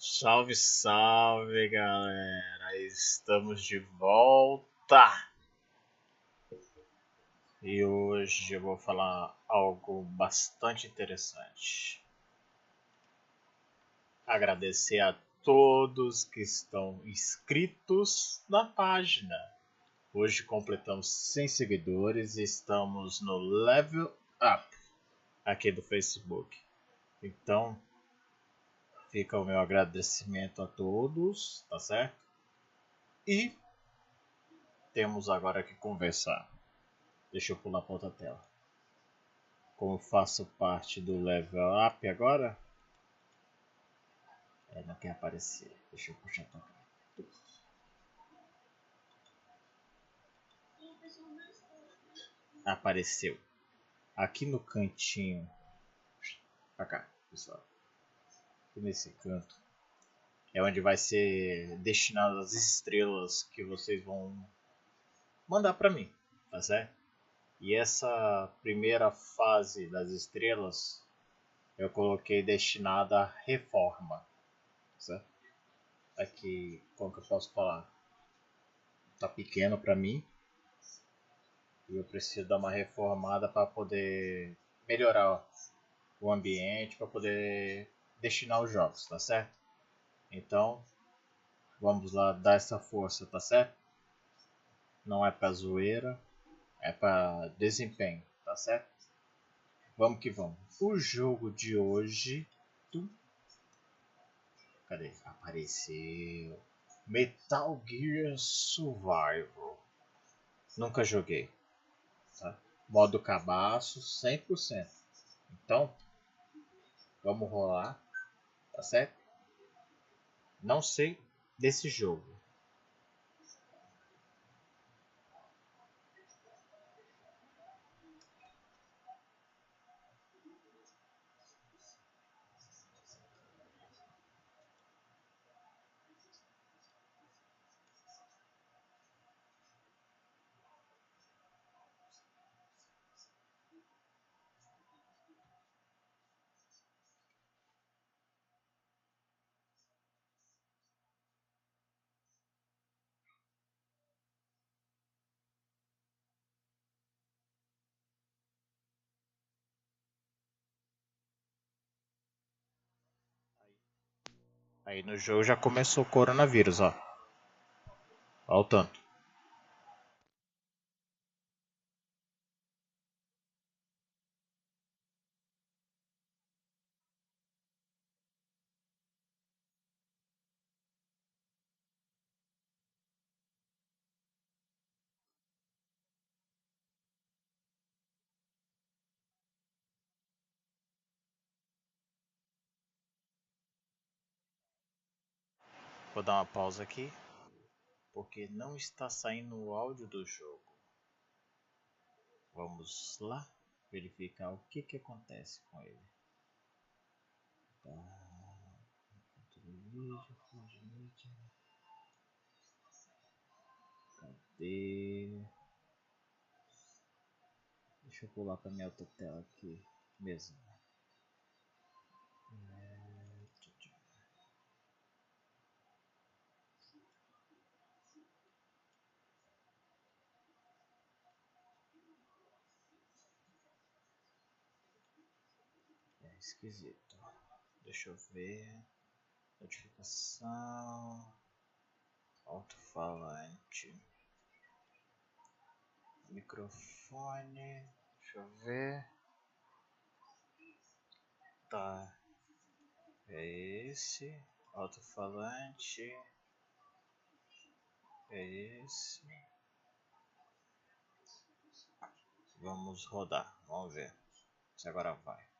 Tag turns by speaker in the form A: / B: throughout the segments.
A: Salve, salve, galera! Estamos de volta! E hoje eu vou falar algo bastante interessante. Agradecer a todos que estão inscritos na página. Hoje completamos 100 seguidores e estamos no level up aqui do Facebook. Então, fica o meu agradecimento a todos, tá certo? E temos agora que conversar. Deixa eu pular para outra tela. Como faço parte do level up agora, não quer aparecer. Deixa eu puxar para cá. Apareceu. Aqui no cantinho. Pra cá, pessoal. Aqui nesse canto. É onde vai ser destinado as estrelas que vocês vão mandar para mim, tá certo? E essa primeira fase das estrelas eu coloquei destinada à reforma, certo? Aqui, como que eu posso falar? Tá pequeno para mim e eu preciso dar uma reformada para poder melhorar o ambiente, para poder destinar os jogos, tá certo? Então, vamos lá dar essa força, tá certo? Não é para zoeira, é para desempenho, tá certo? Vamos que vamos. O jogo de hoje. Cadê? Apareceu. Metal Gear Survival. Nunca joguei. Tá? Modo cabaço 100%. Então, vamos rolar. Tá certo? Não sei desse jogo. Aí no jogo já começou o coronavírus, ó. Ó o tanto. Vou dar uma pausa aqui, porque não está saindo o áudio do jogo. Vamos lá verificar o que acontece com ele. Tá. Cadê? Deixa eu pular para minha outra tela aqui mesmo. É esquisito. Deixa eu ver. Notificação. Alto-falante. Microfone. Deixa eu ver. Tá. É esse. Alto-falante. É esse. Vamos rodar. Vamos ver se agora vai.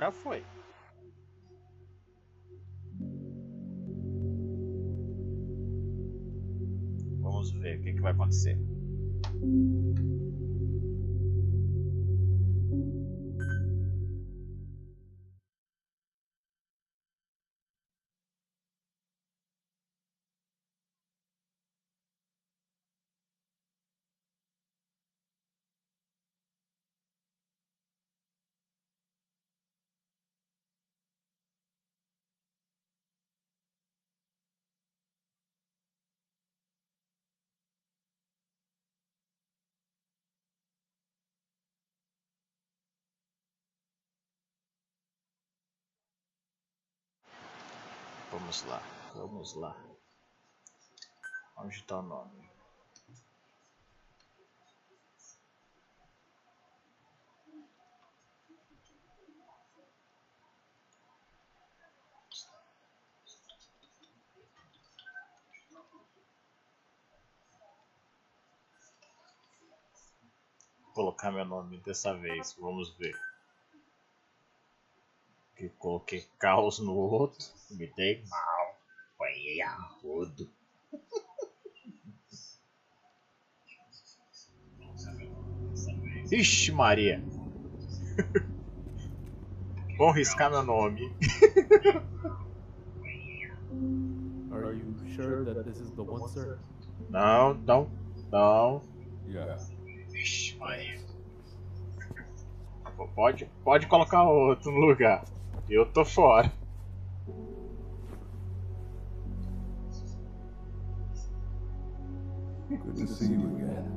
A: Agora foi. Vamos ver o que vai acontecer. Vamos lá, vamos lá. Onde está o nome? Vou colocar meu nome dessa vez, vamos ver. Que coloquei caos no outro, me dei mal, apanhei a rodo. Ixi Maria! Vou riscar meu nome.
B: Are you sure that this is the one, sir?
A: Não, não, não.
B: Yeah.
A: Ixi Maria. Pode colocar outro no lugar. Eu tô fora.
B: Good to see you again.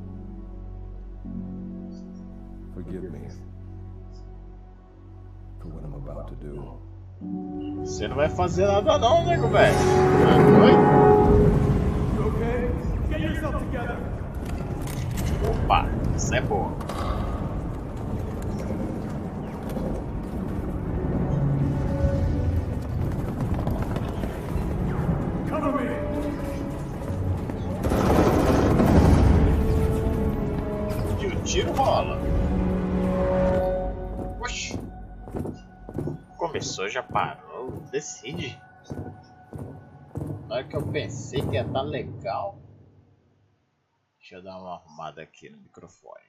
B: Forgive me for what I'm about to do.
A: Você não vai fazer nada não, nego velho. Oi?
B: You okay? Get yourself together.
A: Opa, isso é boa.
B: Cover me.
A: E o tiro rola. Oxi. Começou, já parou. Decide. Na hora que eu pensei que ia estar legal. Deixa eu dar uma arrumada aqui no microfone.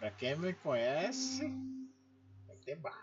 A: Pra quem me conhece, vai ter barba.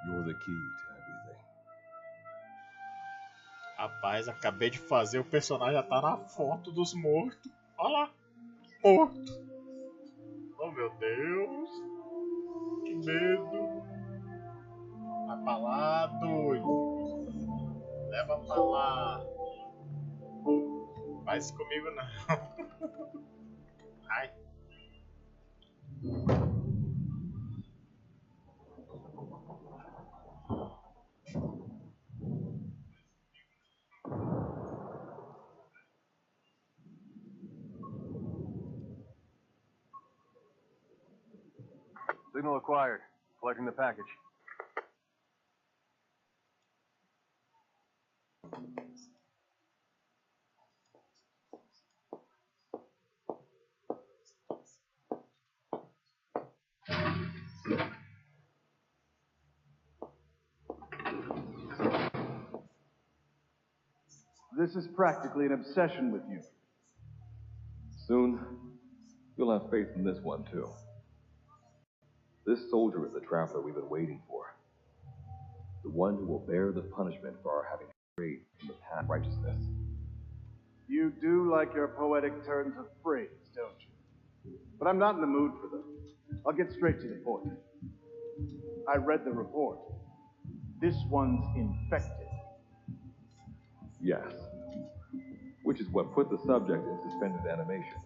C: You're the key to everything.
A: Rapaz, acabei de fazer, o personagem já tá na foto dos mortos. Olha lá, morto. Oh meu Deus, que medo. Vai pra lá, doido. Leva pra lá. Faz isso comigo não. Ai.
C: Signal acquired. Collecting the package.
D: This is practically an obsession with you.
C: Soon, you'll have faith in this one, too. This soldier is the traveler we've been waiting for. The one who will bear the punishment for our having strayed from the path of righteousness.
D: You do like your poetic turns of phrase, don't you? But I'm not in the mood for them. I'll get straight to the point. I read the report. This one's infected.
C: Yes. Which is what put the subject in suspended animation.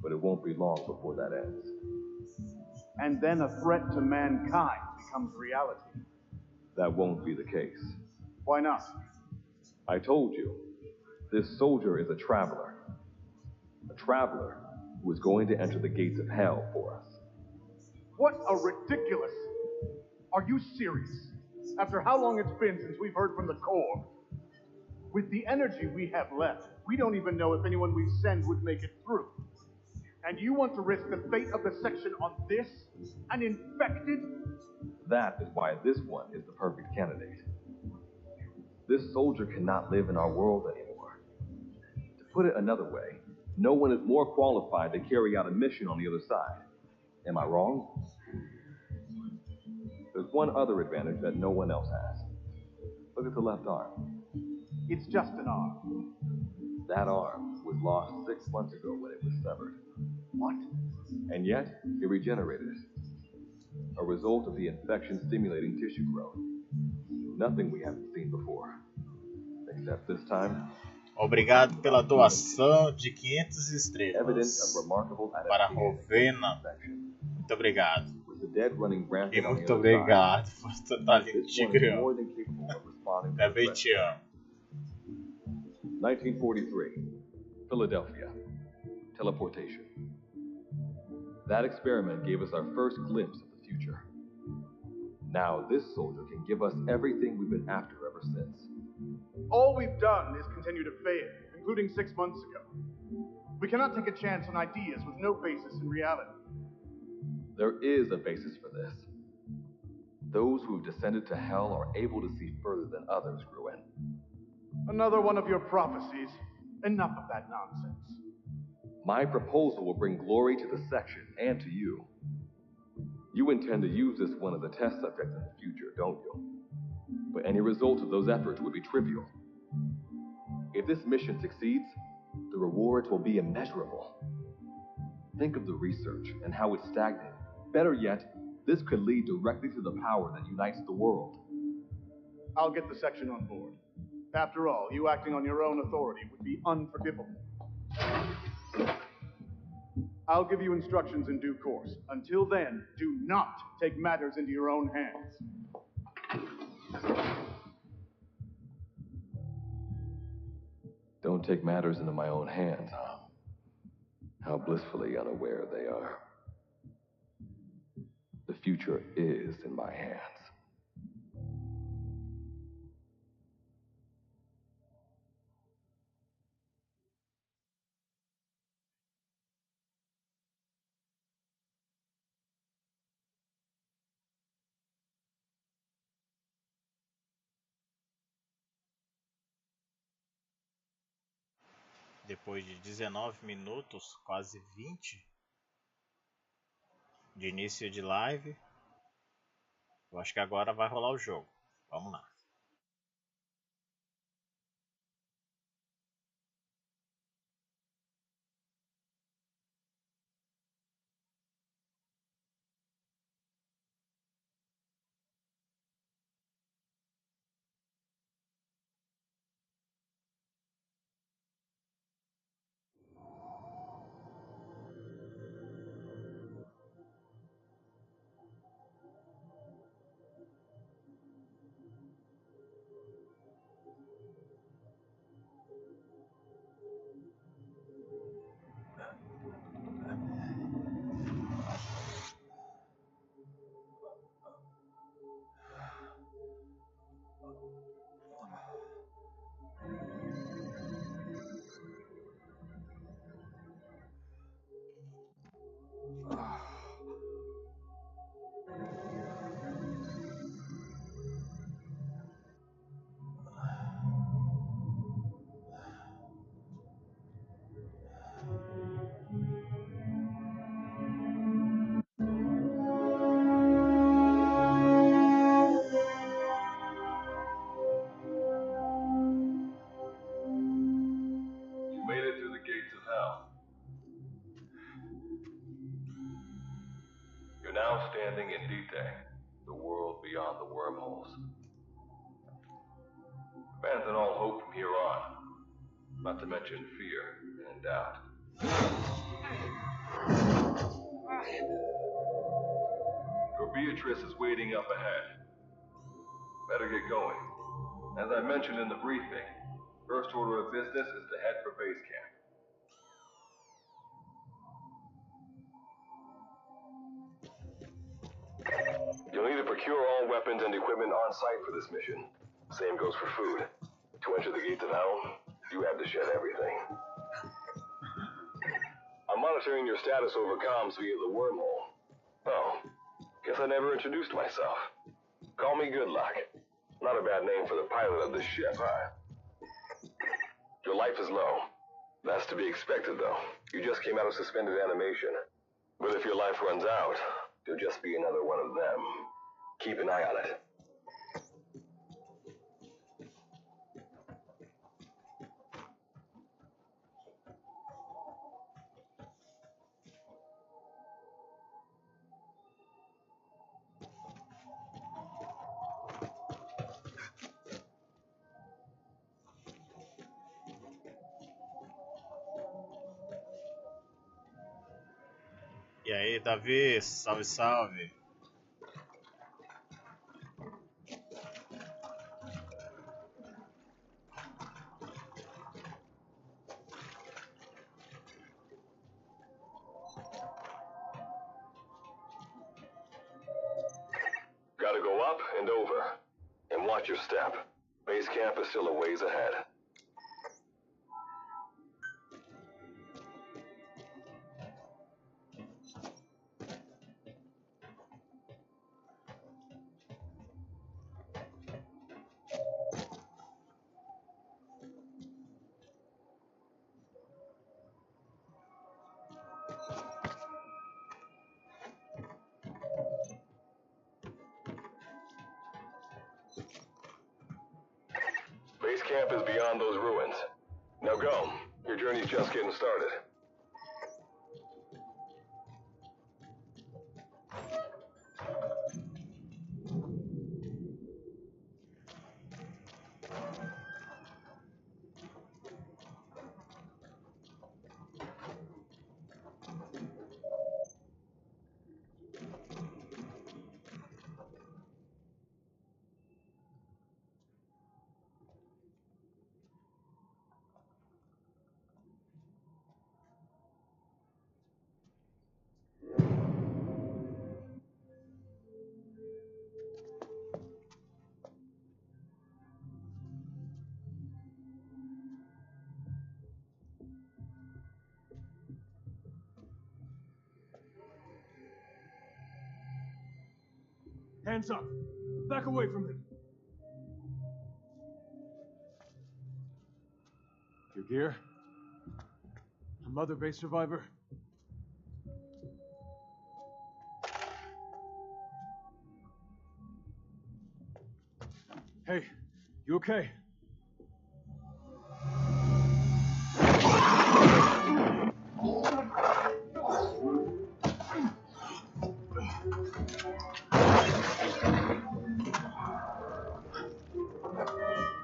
C: But it won't be long before that ends.
D: And then a threat to mankind becomes reality.
C: That won't be the case.
D: Why not?
C: I told you, this soldier is a traveler. A traveler who is going to enter the gates of hell for us.
D: What a ridiculous... Are you serious? After how long it's been since we've heard from the Corps? With the energy we have left, we don't even know if anyone we send would make it through. And you want to risk the fate of the section on this? An infected?
C: That is why this one is the perfect candidate. This soldier cannot live in our world anymore. To put it another way, No one is more qualified to carry out a mission on the other side. Am I wrong? There's one other advantage that no one else has. Look at the left arm.
D: It's just an arm.
C: That arm was lost 6 months ago when it was severed.
D: What?
C: And yet, it regenerated. A result of the infection-stimulating tissue growth. Nothing we haven't seen before. Except this time,
A: Obrigado pela doação de 500
C: evidence
A: estrelas
C: of remarkable
A: para a
C: adaptation
A: Rovena.
C: to infection.
A: Muito obrigado.
C: With the dead running
A: E
C: rampant on the
A: muito
C: other side,
A: obrigado por estar ali
C: this
A: te
C: one is
A: criando.
C: more than capable of responding to
A: Também
C: the
A: te amo.
C: 1943, Philadelphia. Teleportation. That experiment gave us our first glimpse of the future. Now this soldier can give us everything we've been after ever since.
D: All we've done is continue to fail, including 6 months ago. We cannot take a chance on ideas with no basis in reality.
C: There is a basis for this. Those who have descended to hell are able to see further than others, Gruen.
D: Another one of your prophecies. Enough of that nonsense.
C: My proposal will bring glory to the section and to you. You intend to use this one as a test subject in the future, don't you? But any result of those efforts would be trivial. If this mission succeeds, the rewards will be immeasurable. Think of the research and how it's stagnated. Better yet, this could lead directly to the power that unites the world.
D: I'll get the section on board. After all, you acting on your own authority would be unforgivable. I'll give you instructions in due course. Until then, do not take matters into your own hands.
C: Don't take matters into my own hands, huh? How blissfully unaware they are. The future is in my hands.
A: Depois de 19 minutos, quase 20 de início de live, eu acho que agora vai rolar o jogo. Vamos lá.
C: Now standing in Digite, the world beyond the wormholes. Abandon all hope from here on, not to mention fear and doubt. Your Beatrice is waiting up ahead. Better get going. As I mentioned in the briefing, first order of business is to head for base camp. You'll need to procure all weapons and equipment on site for this mission. Same goes for food. To enter the gates of hell, you have to shed everything. I'm monitoring your status over comms via the wormhole. Oh, guess I never introduced myself. Call me Good Luck. Not a bad name for the pilot of this ship, huh? Your life is low. That's to be expected, though. You just came out of suspended animation. But if your life runs out, you'll just be another one of them. Keep an eye on it.
A: E aí, Davi, salve, salve.
C: Gotta go up and over. And watch your step. Base camp is still a ways ahead. Base camp is beyond those ruins. Now go. Your journey's just getting started.
D: Hands up. Back away from him. Your gear? A Mother Base survivor? Hey, you okay?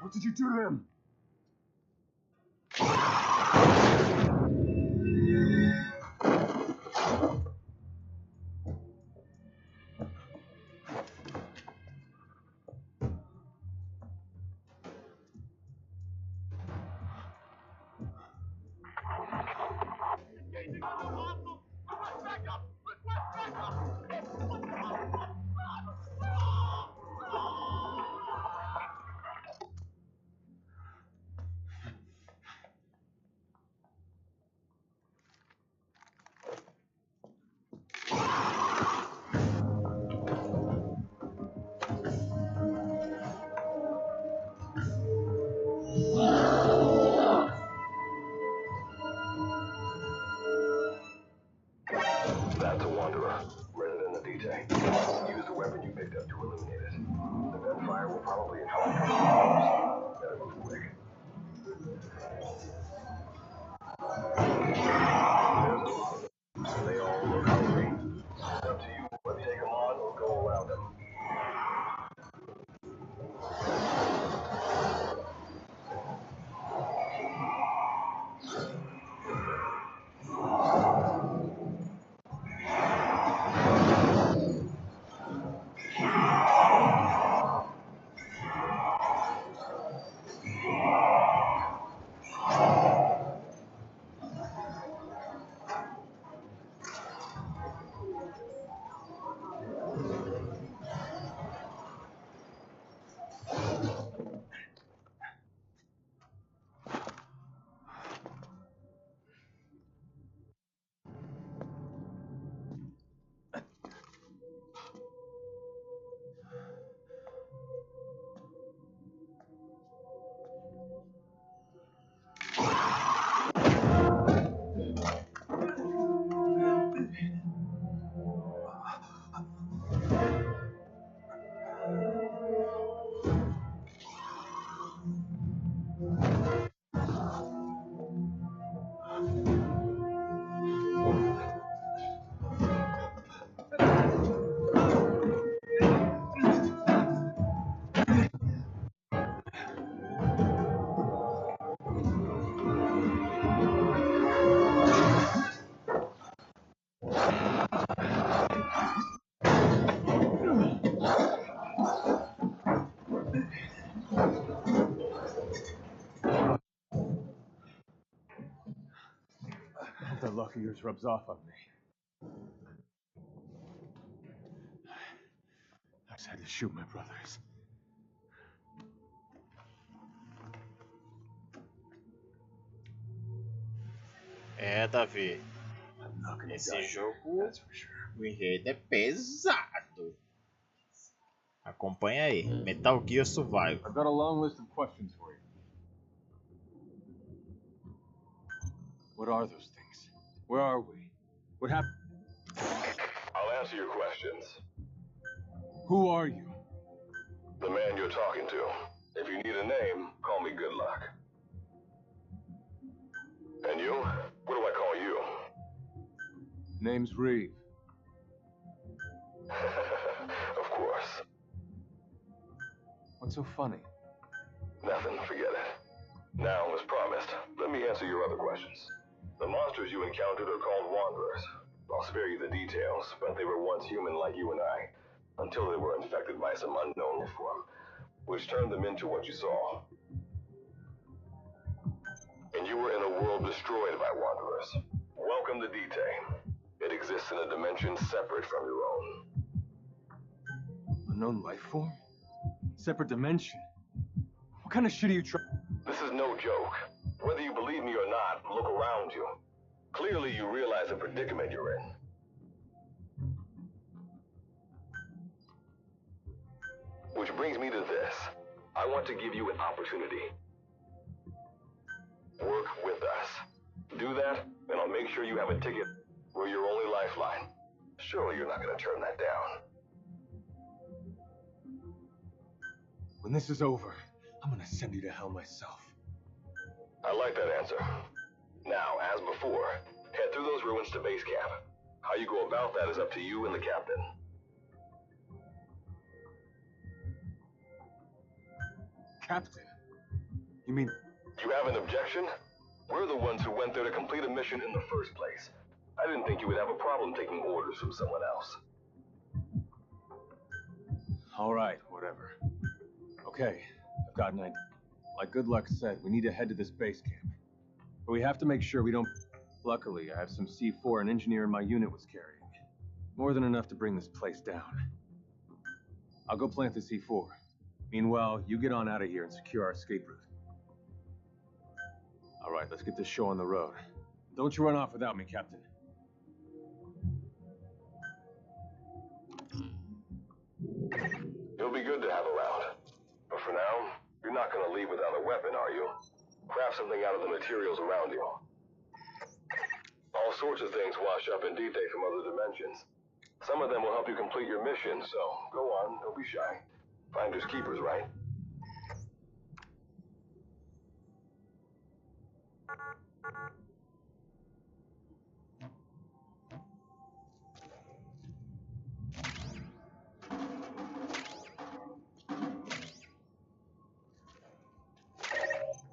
D: What did you do to him?
C: That's a wanderer. Resident of Digite. Use the weapon you picked up to eliminate it. The gunfire will probably attract customers. Better move quick. They all look hungry. It's up to you, but take them on or go around them. of yours rubs off on me. I just had to shoot my brothers.
A: É, Davi.
C: I'm not gonna
A: Esse
C: die,
A: jogo,
C: that's for sure.
A: o enredo é pesado. Acompanha aí. Metal Gear Survival.
C: I've got a long list of questions for you. What are those things? Where are we? What happened?
E: I'll answer your questions.
C: Who are you?
E: The man you're talking to. If you need a name, call me Good Luck. And you? What do I call you?
C: Name's Reeve.
E: Of course.
C: What's so funny?
E: Nothing, forget it. Now, as promised, let me answer your other questions. The monsters you encountered are called Wanderers. I'll spare you the details, but they were once human like you and I, until they were infected by some unknown form, which turned them into what you saw. And you were in a world destroyed by Wanderers. Welcome to Digite. It exists in a dimension separate from your own.
C: Unknown life form? Separate dimension? What kind of shit are you trying?
E: This is no joke. Whether you believe me or not, look around you. Clearly you realize the predicament you're in. Which brings me to this. I want to give you an opportunity. Work with us. Do that, and I'll make sure you have a ticket. We're your only lifeline. Surely you're not going to turn that down.
C: When this is over, I'm gonna send you to hell myself.
E: I like that answer. Now, as before, head through those ruins to base camp. How you go about that is up to you and the captain.
C: Captain? You mean...
E: You have an objection? We're the ones who went there to complete a mission in the first place. I didn't think you would have a problem taking orders from someone else.
C: Alright, whatever. Okay, I've got an idea. Like Good Luck said, we need to head to this base camp. But we have to make sure we don't... Luckily, I have some C4 an engineer in my unit was carrying. More than enough to bring this place down. I'll go plant the C4. Meanwhile, you get on out of here and secure our escape route. Alright, let's get this show on the road. Don't you run off without me, Captain.
E: You'll be good to have around. But for now, you're not going to leave without a weapon, are you? Craft something out of the materials around you. All sorts of things wash up in Digite from other dimensions. Some of them will help you complete your mission, so go on, don't be shy. Finders keepers, right?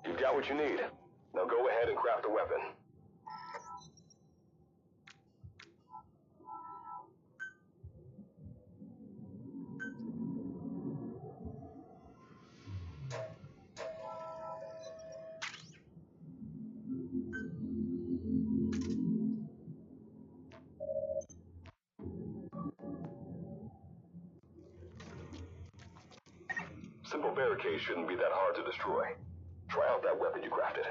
E: You've got what you need. Now go ahead and craft a weapon. Simple barricades shouldn't be that hard to destroy. Try out that weapon you crafted.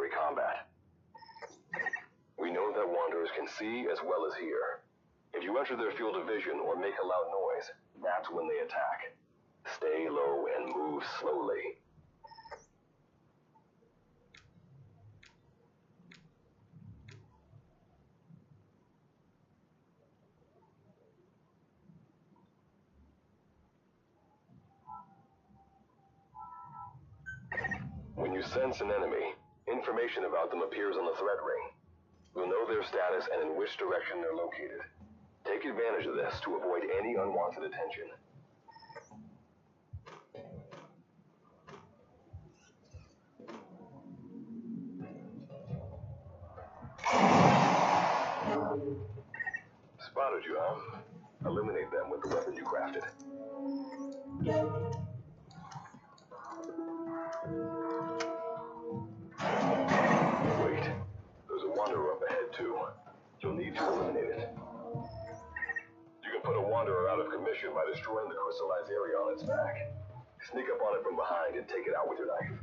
E: military combat. We know that wanderers can see as well as hear. If you enter their field of vision or make a loud noise, that's when they attack. Stay low and move slowly. When you sense an enemy, information about them appears on the threat ring. You'll know their status and in which direction they're located. Take advantage of this to avoid any unwanted attention. Spotted you, huh? Eliminate them with the weapon you crafted. Wait, there's a wanderer up ahead too. You'll need to eliminate it. You can put a wanderer out of commission by destroying the crystallized area on its back. Sneak up on it from behind and take it out with your knife.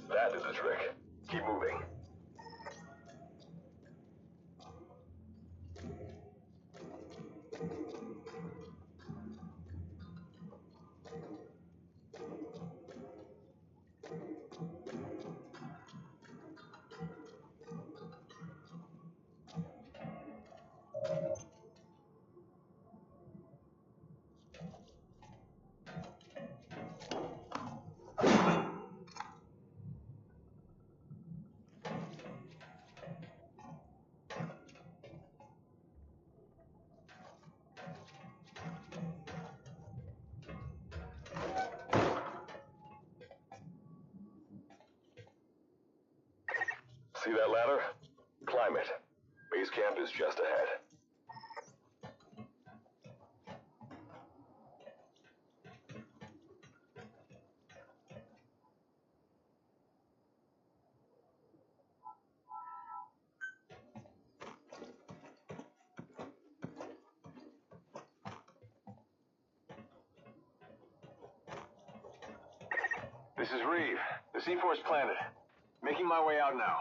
E: That is the trick. Keep moving. See that ladder? Climb it. Base camp is just ahead. This is Reeve, the C4's planted. Making my way out now.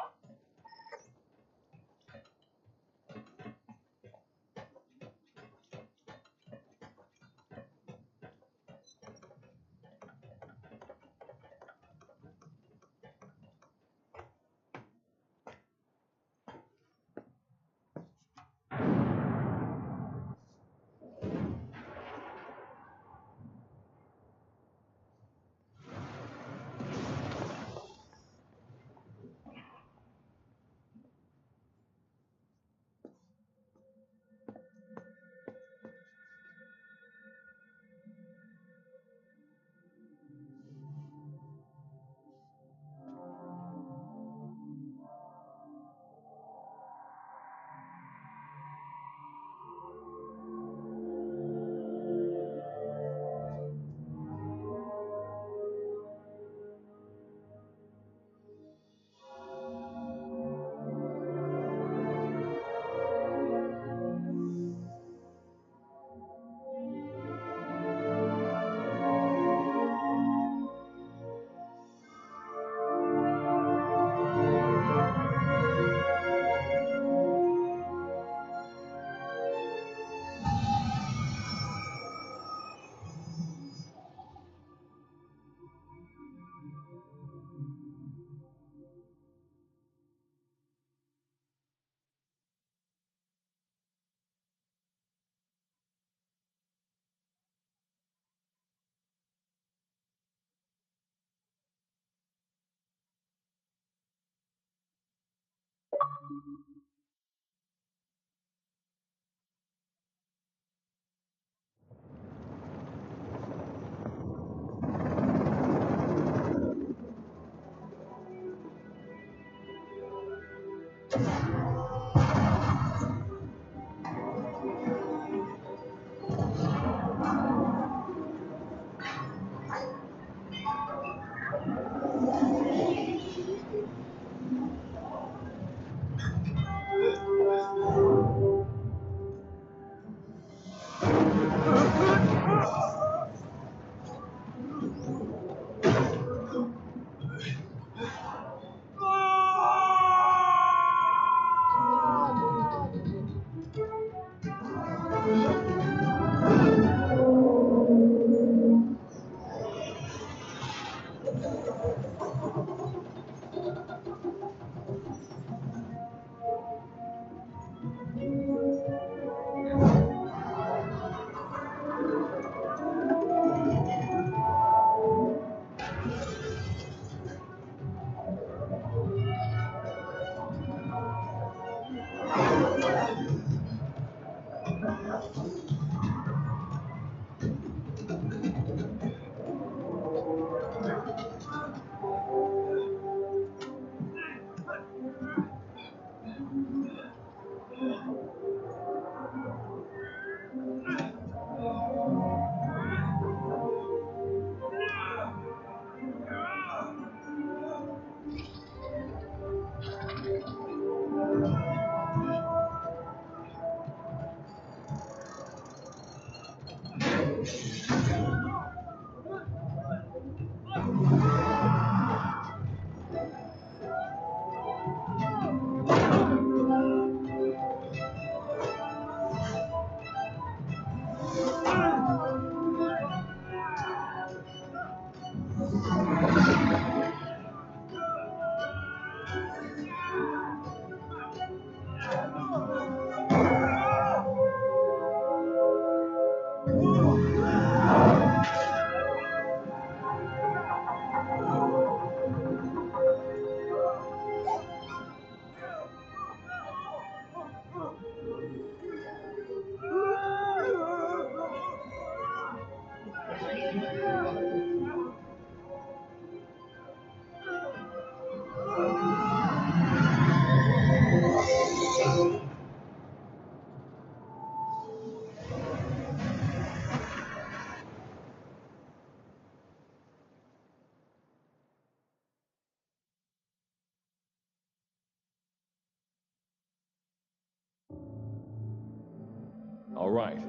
C: All right.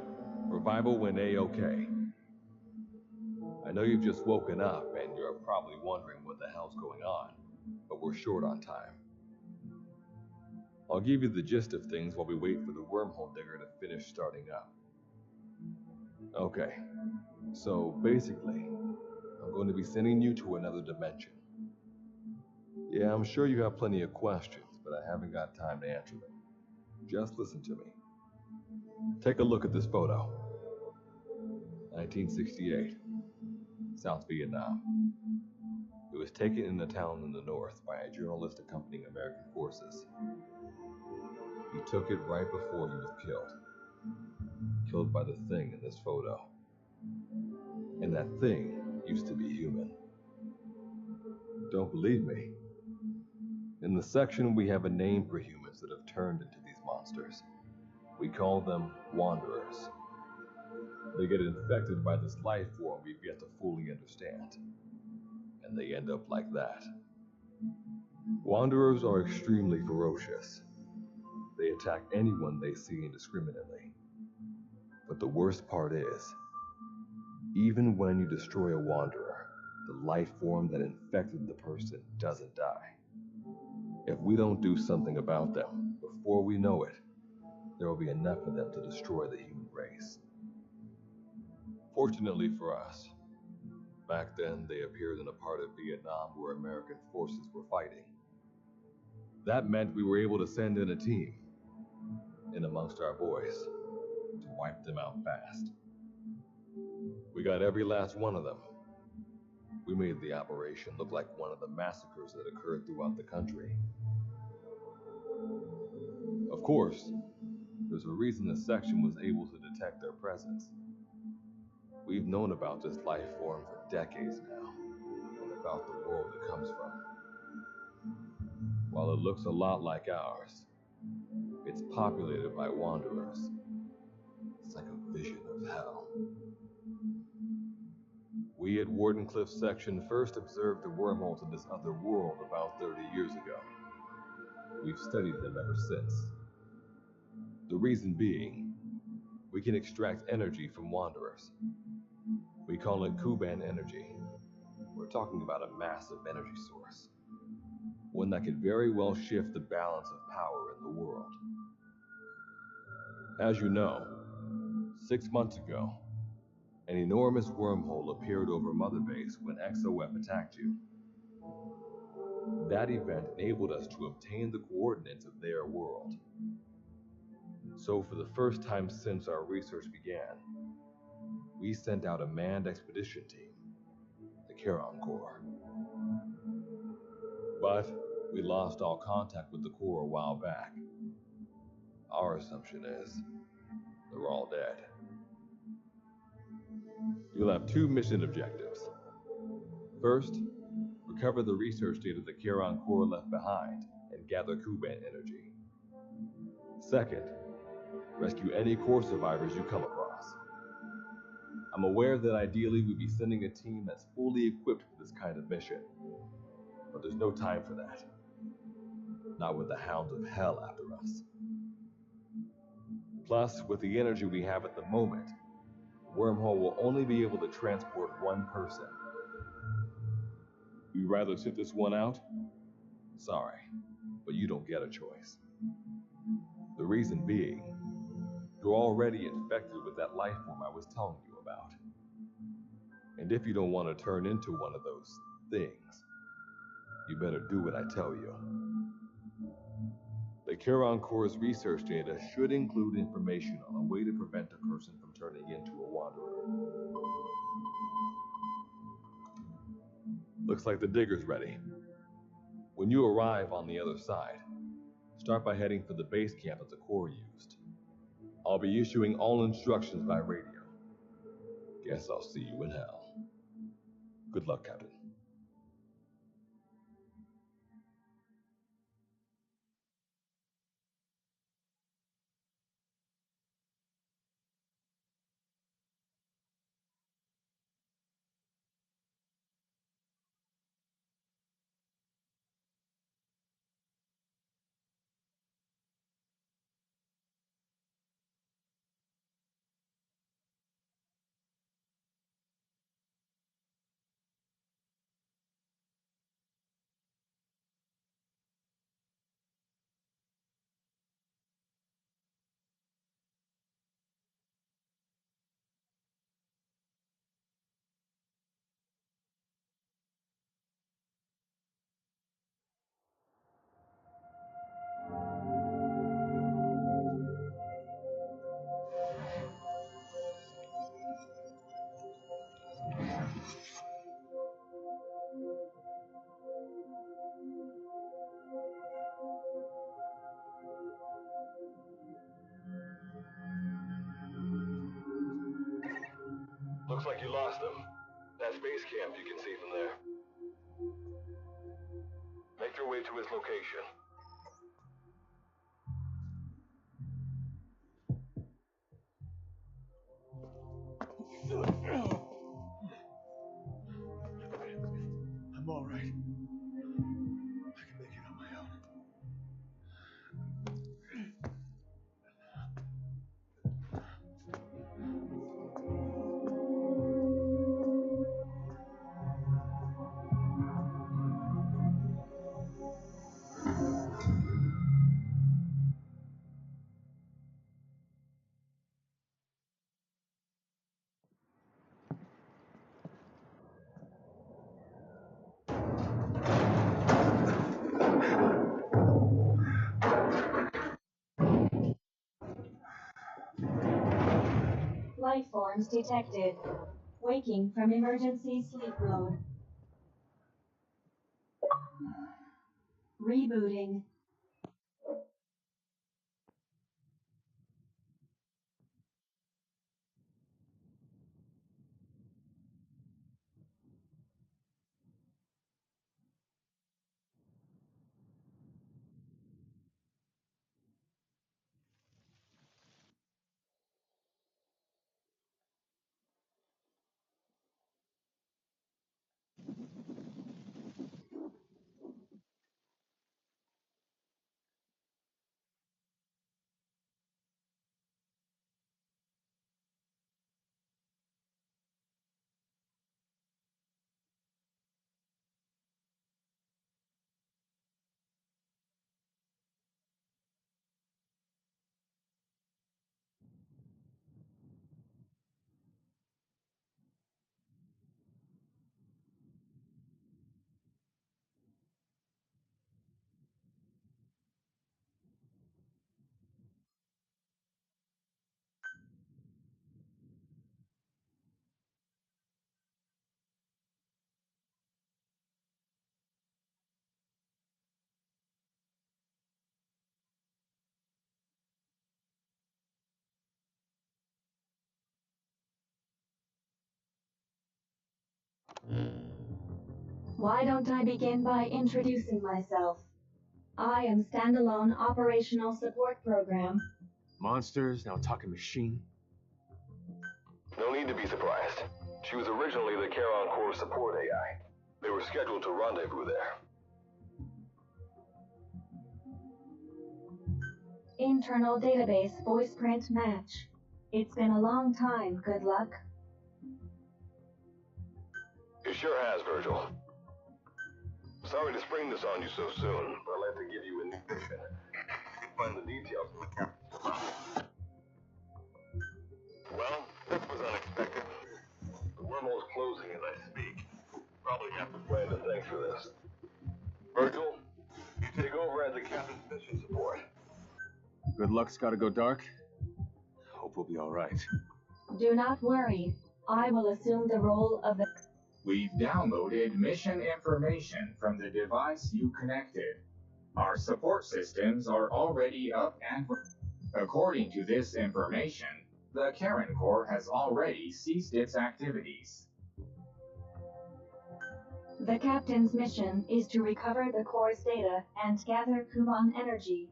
C: Revival went A-OK. I know you've just woken up and you're probably wondering what the hell's going on, but we're short on time. I'll give you the gist of things while we wait for the wormhole digger to finish starting up. Okay, so basically, I'm going to be sending you to another dimension. Yeah, I'm sure you have plenty of questions, but I haven't got time to answer them. Just listen to me. Take a look at this photo. 1968, South Vietnam. It was taken in a town in the north by a journalist accompanying American forces. He took it right before he was killed. Killed by the thing in this photo. And that thing used to be human. Don't believe me? In the section, we have a name for humans that have turned into these monsters. We call them wanderers. They get infected by this life form we've yet to fully understand. And they end up like that. Wanderers are extremely ferocious. They attack anyone they see indiscriminately. But the worst part is, even when you destroy a wanderer, the life form that infected the person doesn't die. If we don't do something about them, before we know it, there will be enough of them to destroy the human race. Fortunately for us, back then they appeared in a part of Vietnam where American forces were fighting. That meant we were able to send in a team, in amongst our boys, to wipe them out fast. We got every last one of them. We made the operation look like one of the massacres that occurred throughout the country. Of course, there's a reason the section was able to detect their presence. We've known about this life form for decades now, and about the world it comes from. While it looks a lot like ours, it's populated by wanderers. It's like a vision of hell. We at Wardenclyffe section first observed the wormhole to this other world about 30 years ago. We've studied them ever since. The reason being, we can extract energy from wanderers. We call it Kuban energy. We're talking about a massive energy source. One that could very well shift the balance of power in the world. As you know, 6 months ago, an enormous wormhole appeared over Mother Base when XOF attacked you. That event enabled us to obtain the coordinates of their world. So for the first time since our research began, we sent out a manned expedition team, the Charon Corps. But we lost all contact with the Corps a while back. Our assumption is they're all dead. You'll have 2 mission objectives. First, recover the research data the Charon Corps left behind and gather Kuban energy. Second, rescue any Corps survivors you come across. I'm aware that ideally we'd be sending a team that's fully equipped for this kind of mission, but there's no time for that. Not with the hounds of hell after us. Plus, with the energy we have at the moment, Wormhole will only be able to transport 1 person. You'd rather sit this one out? Sorry, but you don't get a choice. The reason being, you're already infected with that life form I was telling you about. And if you don't want to turn into one of those things, you better do what I tell you. The Charon Corps' research data should include information on a way to prevent a person from turning into a wanderer. Looks like the digger's ready. When you arrive on the other side, start by heading for the base camp that the Corps used. I'll be issuing all instructions by radio. Guess I'll see you in hell. Good luck, Captain.
E: Looks like you lost them. That's base camp you can see from there. Make your way to his location.
D: I'm all right. I can make it on my own.
F: Life forms detected. Waking from emergency sleep mode. Rebooting. Why don't I begin by introducing myself? I am Standalone Operational Support Program.
G: Monsters, now talking machine.
E: No need to be surprised. She was originally the Charon Core support AI. They were scheduled to rendezvous there.
F: Internal database voice print match. It's been a long time, good luck.
E: It sure has, Virgil. Sorry to spring this on you so soon, but I'd like to give you a new mission. You can find the details in the captain's. Well, this was unexpected. The wormhole's closing as I speak. Probably have to plan to thanks for this. Virgil, you take over as the captain's mission support.
G: Good luck's gotta go dark. Hope we'll be alright.
F: Do not worry. I will assume the role of the...
H: We've downloaded mission information from the device you connected. Our support systems are already up and... According to this information, the Charon Core has already ceased its activities.
F: The captain's mission is to recover the core's data and gather Kuban energy.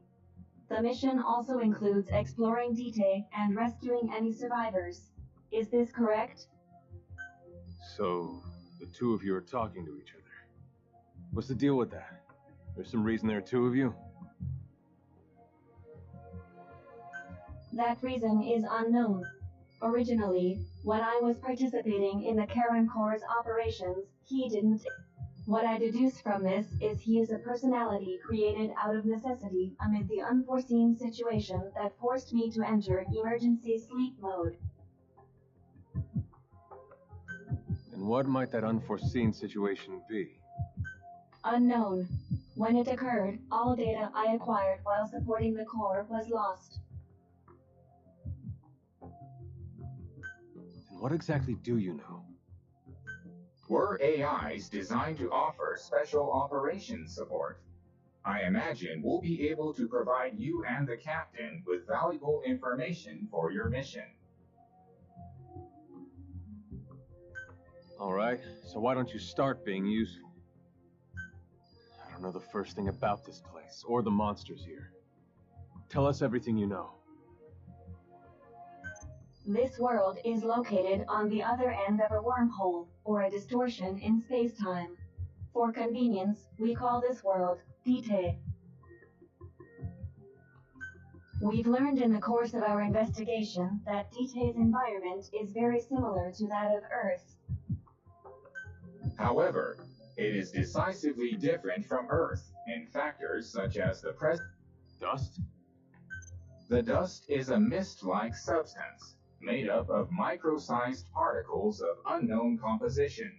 F: The mission also includes exploring Digite and rescuing any survivors. Is this correct?
G: So, the two of you are talking to each other. What's the deal with that? There's some reason there are two of you?
F: That reason is unknown. Originally, when I was participating in the Charon Core's operations, he didn't. What I deduce from this is he is a personality created out of necessity amid the unforeseen situation that forced me to enter emergency sleep mode.
G: And what might that unforeseen situation be?
F: Unknown. When it occurred, all data I acquired while supporting the core was lost.
G: And what exactly do you know?
H: We're AIs designed to offer special operations support. I imagine we'll be able to provide you and the captain with valuable information for your mission.
G: Alright, so why don't you start being useful? I don't know the first thing about this place, or the monsters here. Tell us everything you know.
F: This world is located on the other end of a wormhole, or a distortion in space-time. For convenience, we call this world Digite. We've learned in the course of our investigation that Digite's environment is very similar to that of Earth.
H: However, it is decisively different from Earth in factors such as the
G: Dust?
H: The dust is a mist-like substance made up of micro-sized particles of unknown composition.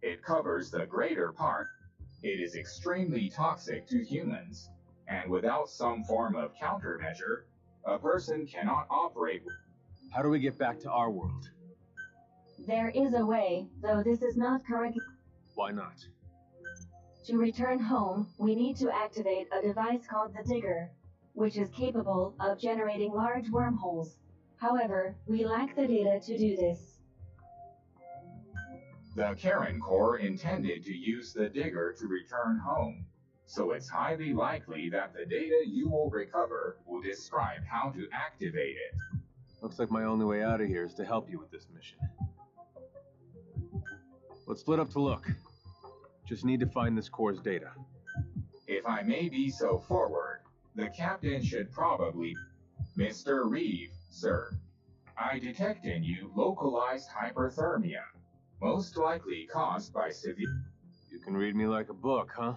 H: It covers the greater part. It is extremely toxic to humans, and without some form of countermeasure, a person cannot operate.
G: How do we get back to our world?
F: There is a way, though this is not currently.
G: Why not?
F: To return home, we need to activate a device called the Digger, which is capable of generating large wormholes. However, we lack the data to do this.
H: The Karen Corps intended to use the Digger to return home, so it's highly likely that the data you will recover will describe how to activate it.
G: Looks like my only way out of here is to help you with this mission. Let's split up to look. Just need to find this Corps' data.
H: If I may be so forward, the captain should probably... Mr. Reeve, sir. I detect in you localized hyperthermia, most likely caused by severe...
G: You can read me like a book, huh?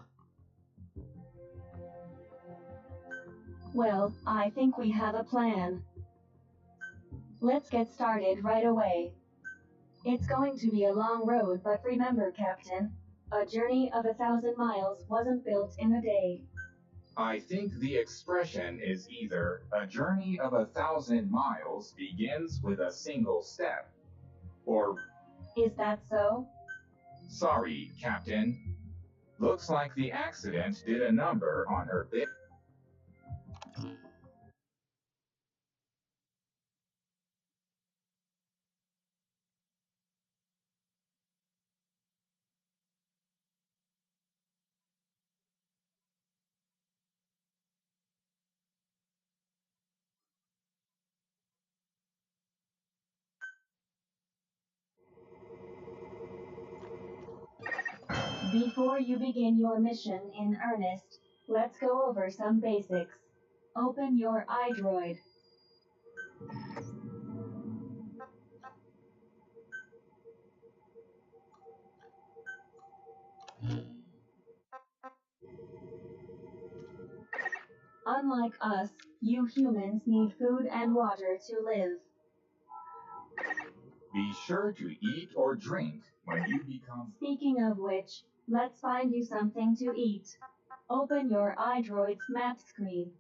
F: Well, I think we have a plan. Let's get started right away. It's going to be a long road, but remember, Captain, a journey of 1,000 miles wasn't built in a day.
H: I think the expression is either a journey of 1,000 miles begins with a single step, or...
F: Is that so?
H: Sorry, Captain. Looks like the accident did a number on her bit.
F: Before you begin your mission in earnest, let's go over some basics. Open your iDroid. Unlike us, you humans need food and water to live.
H: Be sure to eat or drink when you become...
F: Speaking of which, let's find you something to eat. Open your iDroid's map screen.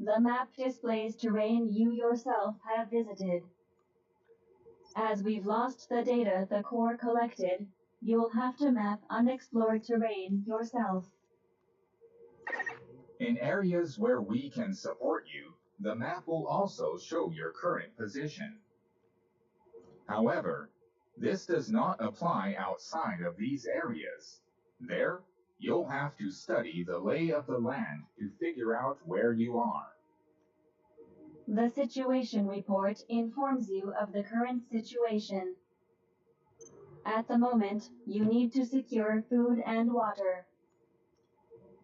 F: The map displays terrain you yourself have visited. As we've lost the data the Corps collected, you'll have to map unexplored terrain yourself.
H: In areas where we can support you, the map will also show your current position. However, this does not apply outside of these areas. There, you'll have to study the lay of the land to figure out where you are.
F: The situation report informs you of the current situation. At the moment, you need to secure food and water.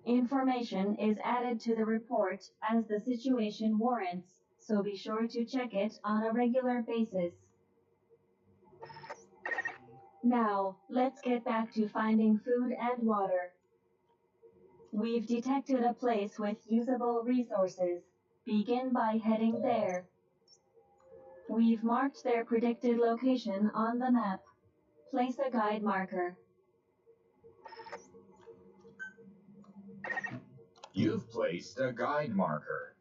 F: Information is added to the report as the situation warrants, so be sure to check it on a regular basis. Now, let's get back to finding food and water. We've detected a place with usable resources. Begin by heading there. We've marked their predicted location on the map. Place a guide marker.
H: You've placed a guide marker.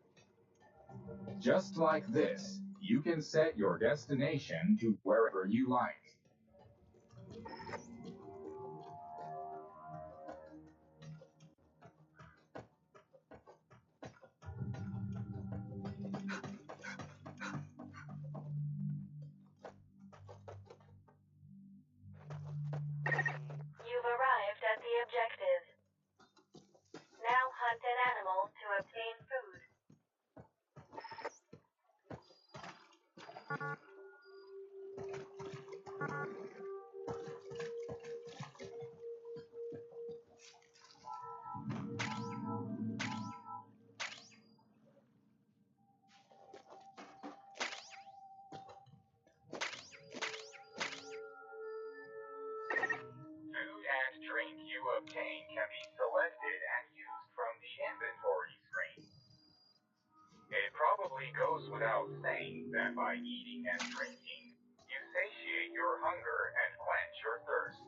H: Just like this, you can set your destination to wherever you like.
F: You've arrived at the objective. Now hunt an animal to obtain food.
H: Food and drink you obtain can be selected and used from the inventory screen. It probably goes without saying that by eating and drinking, you satiate your hunger and quench your thirst.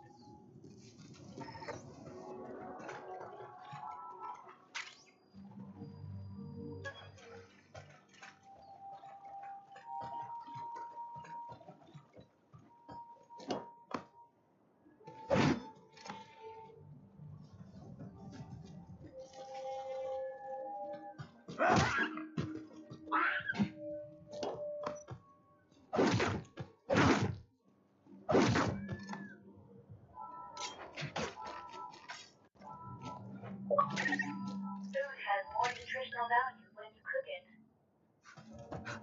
F: Food has more nutritional value when you cook it.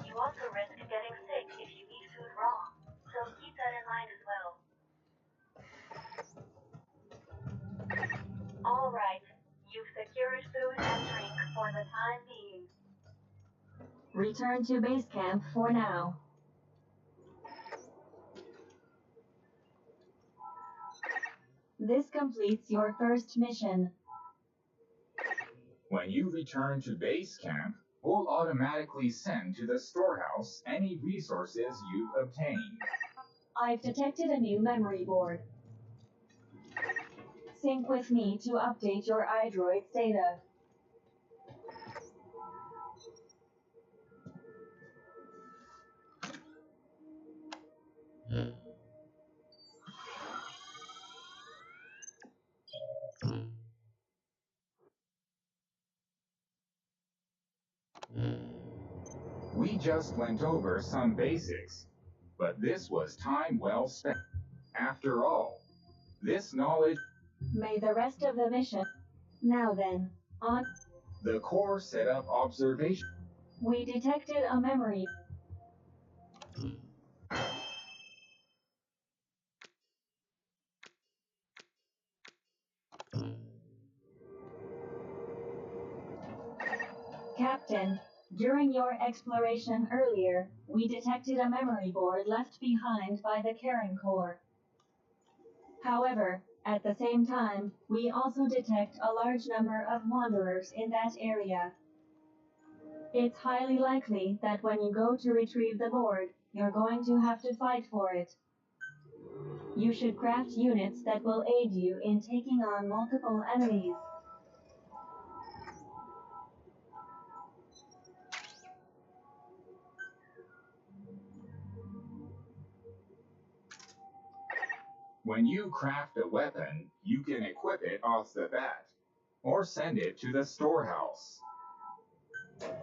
F: You also risk getting sick if you eat food raw, so keep that in mind as well. Alright, you've secured food and drink for the time being. Return to base camp for now. This completes your first mission.
H: When you return to base camp, we'll automatically send to the storehouse any resources you've obtained.
F: I've detected a new memory board. Sync with me to update your iDroid's data.
H: We just went over some basics, but this was time well spent. After all, this knowledge,
F: May the rest of the mission. Now then, on.
H: the core set up observation.
F: We detected a memory. Captain, during your exploration earlier, we detected a memory board left behind by the Karen Corps. However, at the same time, we also detect a large number of wanderers in that area. It's highly likely that when you go to retrieve the board, you're going to have to fight for it. You should craft units that will aid you in taking on multiple enemies.
H: When you craft a weapon, you can equip it off the bat, or send it to the storehouse.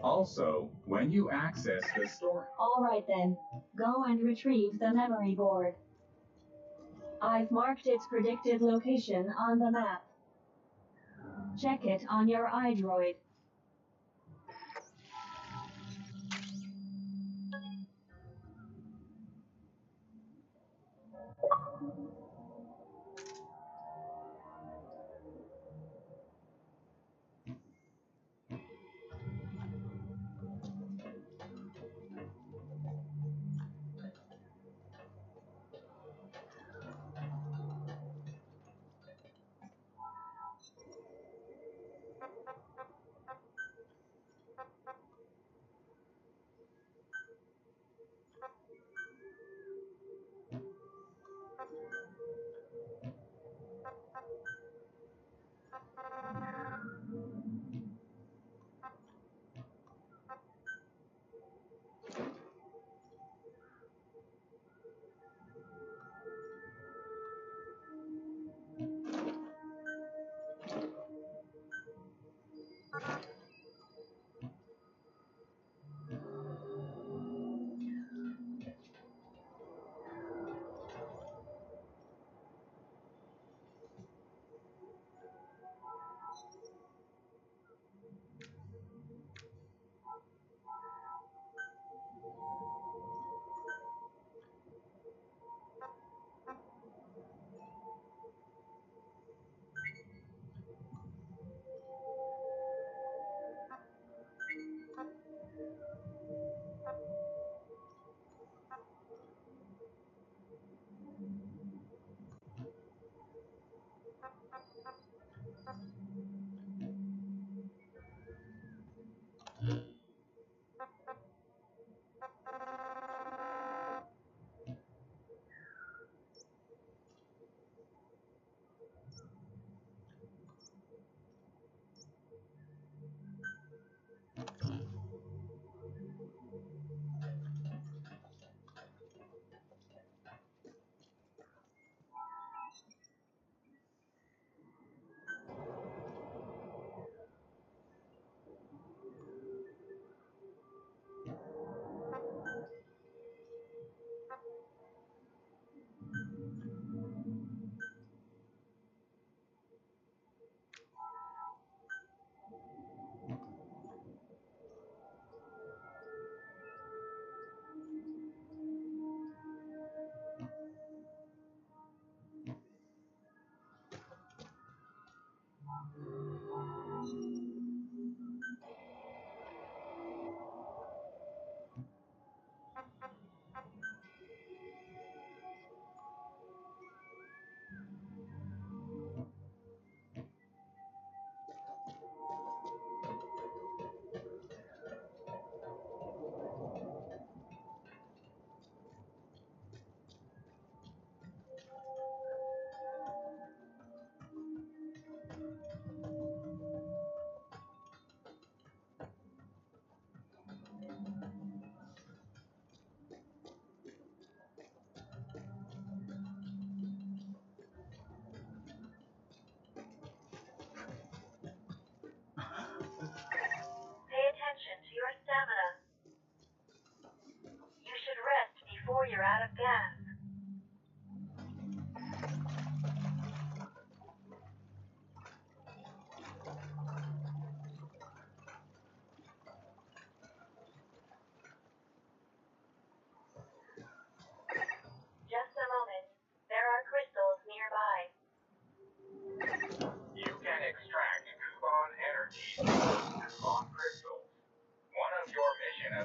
H: Also, when you access the store,
F: Alright then, go and retrieve the memory board. I've marked its predicted location on the map. Check it on your iDroid.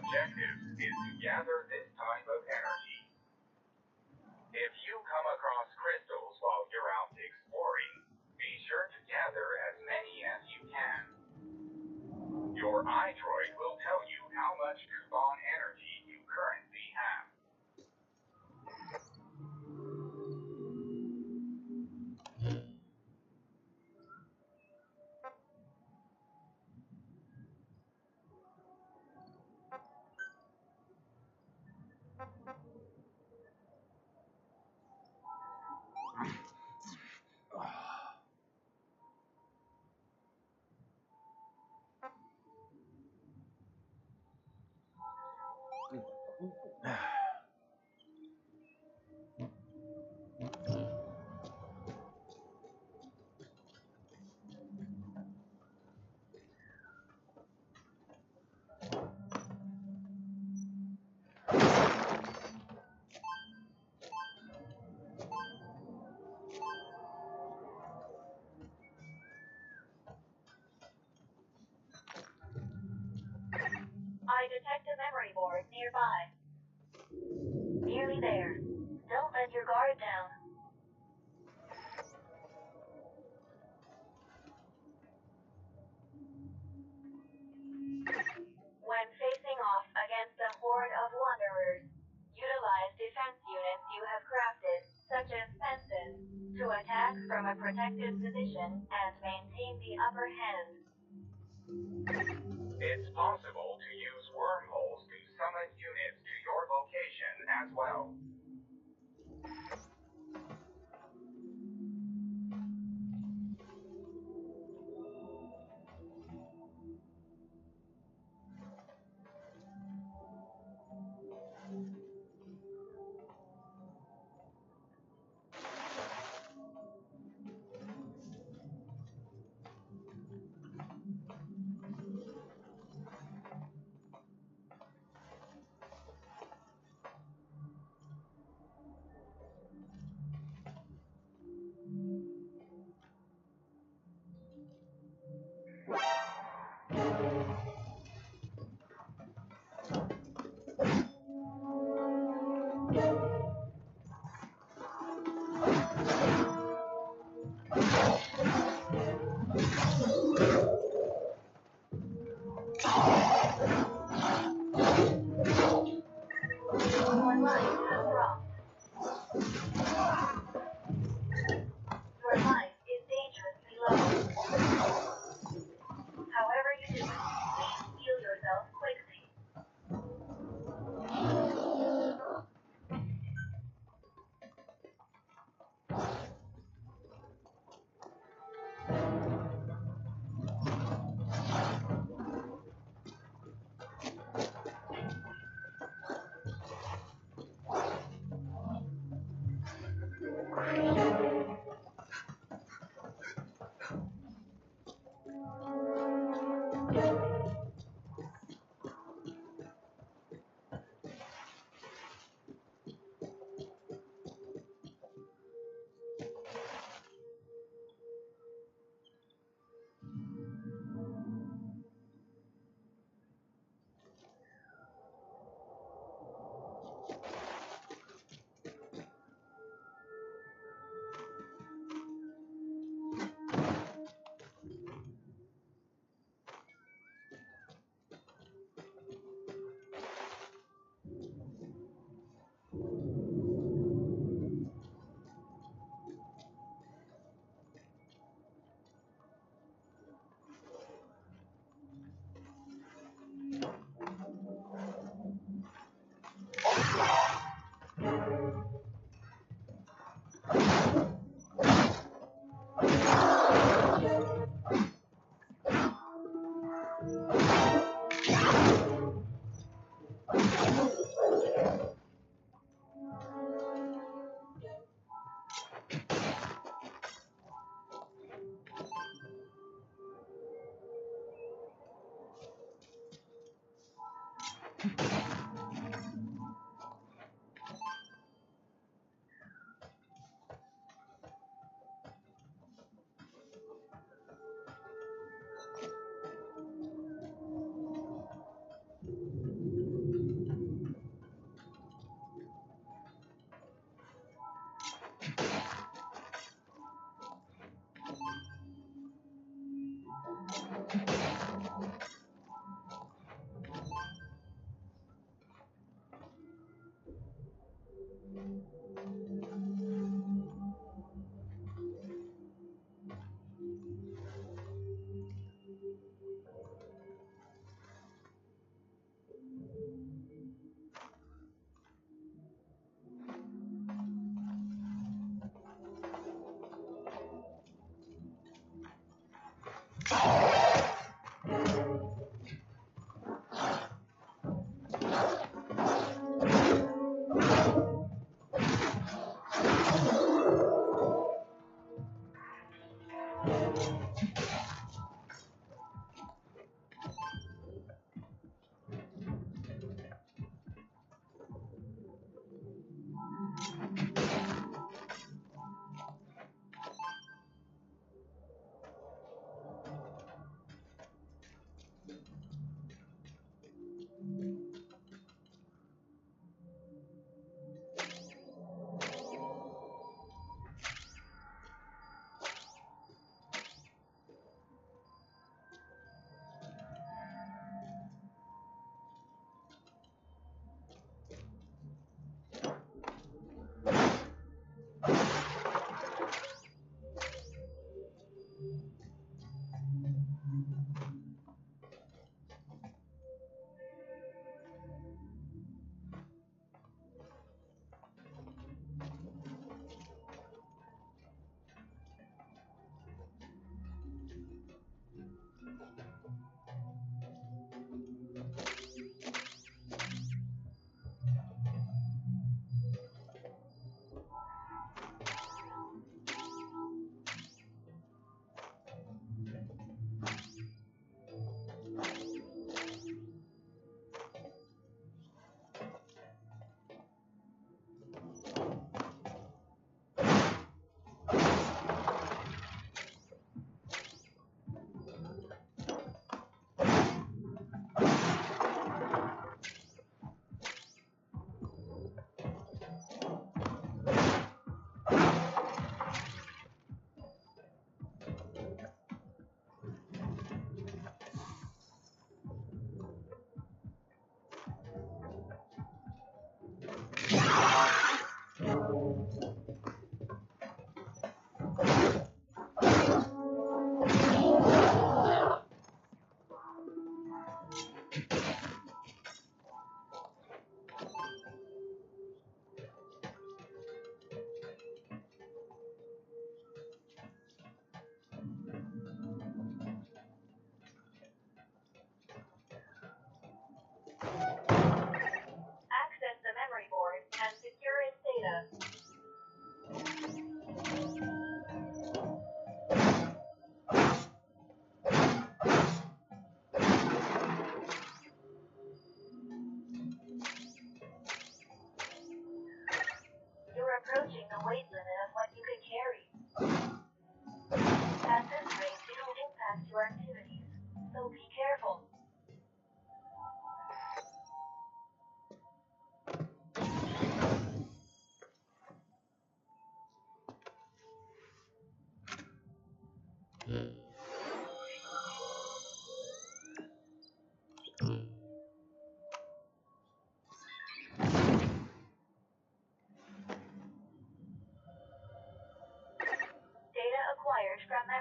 H: objective is to gather this type of energy. If you come across crystals while you're out exploring, be sure to gather as many as you can. Your iDroid will tell you how much coupon energy you currently have.
F: I detect a memory board nearby. Nearly there. Don't let your guard down. When facing off against a horde of wanderers, utilize defense units you have crafted, such as fences, to attack from a protected position and maintain the upper hand.
H: It's possible to use wormholes to summon units to your location as well.
F: Your life has dropped. Your life is dangerously low. However you do it, please heal yourself quickly.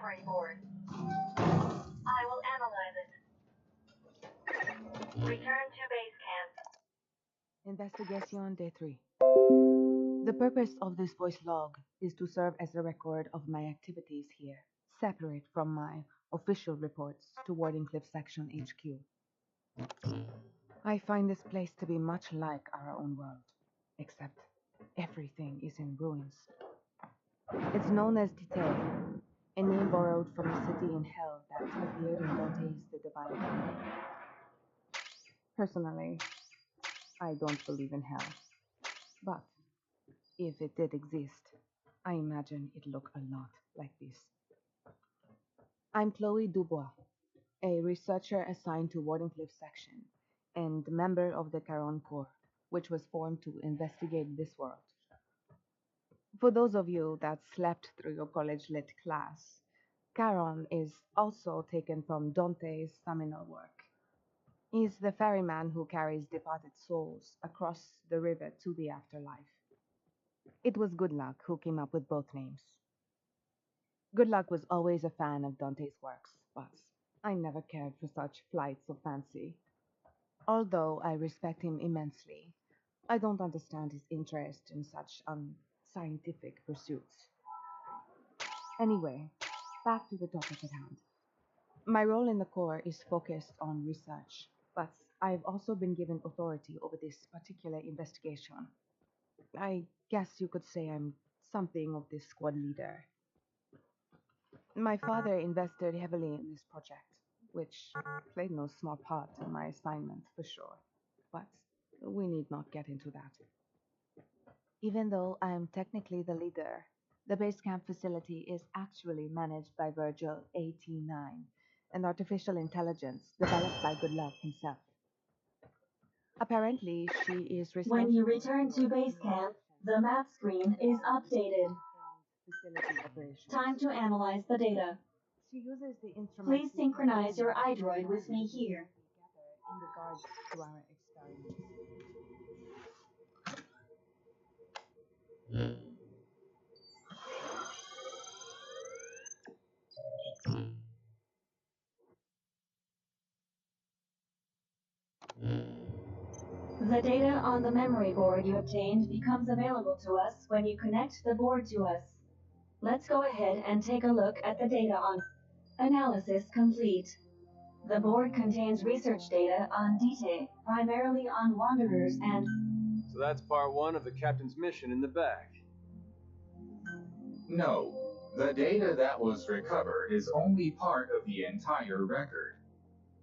F: memory board. I will analyze it. Return to base camp.
I: Investigation Day 3. The purpose of this voice log is to serve as a record of my activities here, separate from my official reports to Wardenclyffe Section HQ. I find this place to be much like our own world, except everything is in ruins. It's known as Digite, a name borrowed from a city in hell that appeared in Dante's The Divine Comedy. Personally, I don't believe in hell, but if it did exist, I imagine it looked a lot like this. I'm Chloe Dubois, a researcher assigned to Wardenclyffe Section and member of the Caron Corps, which was formed to investigate this world. For those of you that slept through your college lit class, Caron is also taken from Dante's seminal work. He's the ferryman who carries departed souls across the river to the afterlife. It was Goodluck who came up with both names. Goodluck was always a fan of Dante's works, but I never cared for such flights of fancy. Although I respect him immensely, I don't understand his interest in such unscientific pursuits. Anyway, back to the topic at hand. My role in the Corps is focused on research, but I've also been given authority over this particular investigation. I guess you could say I'm something of this squad leader. My father invested heavily in this project, which played no small part in my assignment for sure, but we need not get into that. Even though I am technically the leader, the base camp facility is actually managed by Virgil AT9, an artificial intelligence developed by Goodluck himself. Apparently, she is responsible.
F: When you return to base camp, the map screen is updated.
I: Facility operations.
F: Time to analyze the data.
I: She uses the instrument.
F: Please synchronize your iDroid with me here.
I: In regards to our experiments.
F: The data on the memory board you obtained becomes available to us when you connect the board to us. Let's go ahead and take a look at the data on analysis complete. The board contains research data on Digite, primarily on wanderers and...
G: So that's part one of the captain's mission in the back.
H: No, the data that was recovered is only part of the entire record.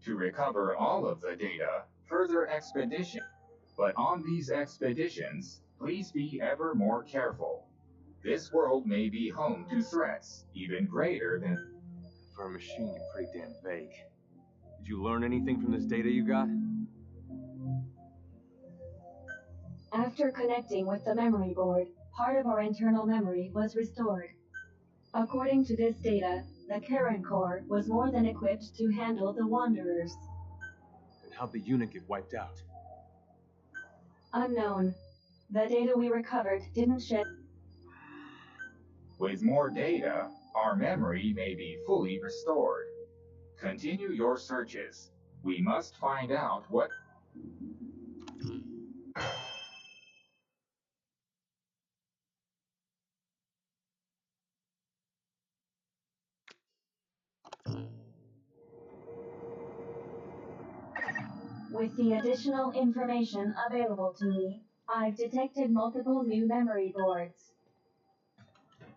H: To recover all of the data, further expedition. But on these expeditions, please be ever more careful. This world may be home to threats even greater than...
G: For a machine, you're pretty damn vague. Did you learn anything from this data you got?
F: After connecting with the memory board, part of our internal memory was restored. According to this data, the Caron Corps was more than equipped to handle the Wanderers.
G: And how'd the unit get wiped out?
F: Unknown. The data we recovered didn't shed...
H: With more data, our memory may be fully restored. Continue your searches. We must find out what...
F: With the additional information available to me, I've detected multiple new memory boards.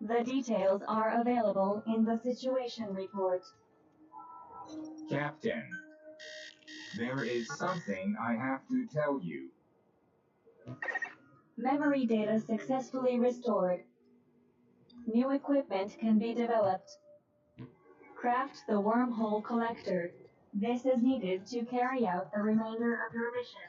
F: The details are available in the situation report.
H: Captain, there is something I have to tell you.
F: Memory data successfully restored. New equipment can be developed. Craft the wormhole collector. This is needed to carry out the remainder of your mission.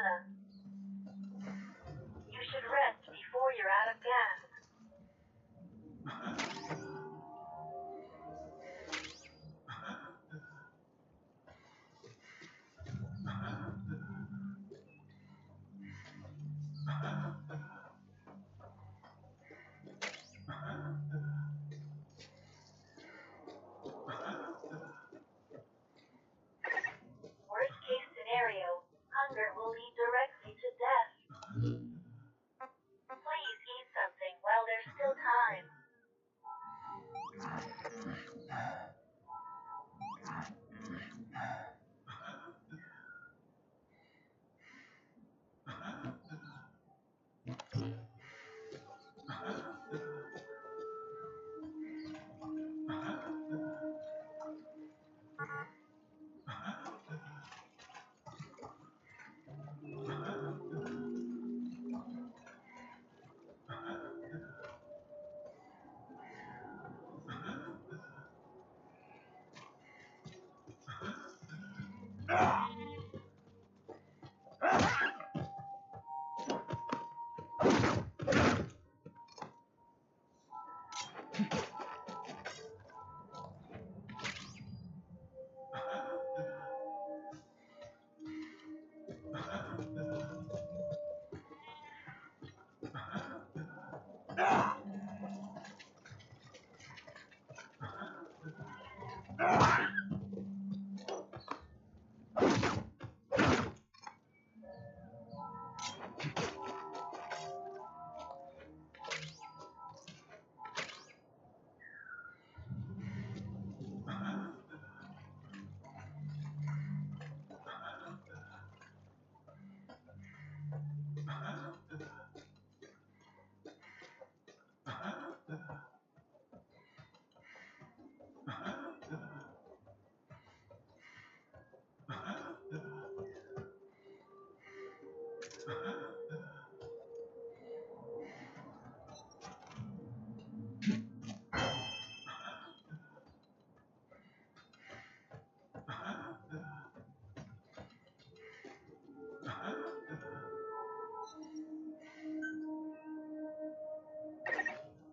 F: stamina. You should rest before you're out of gas. Worst case scenario, hunger will lead directly to death. Please eat something while there's still time.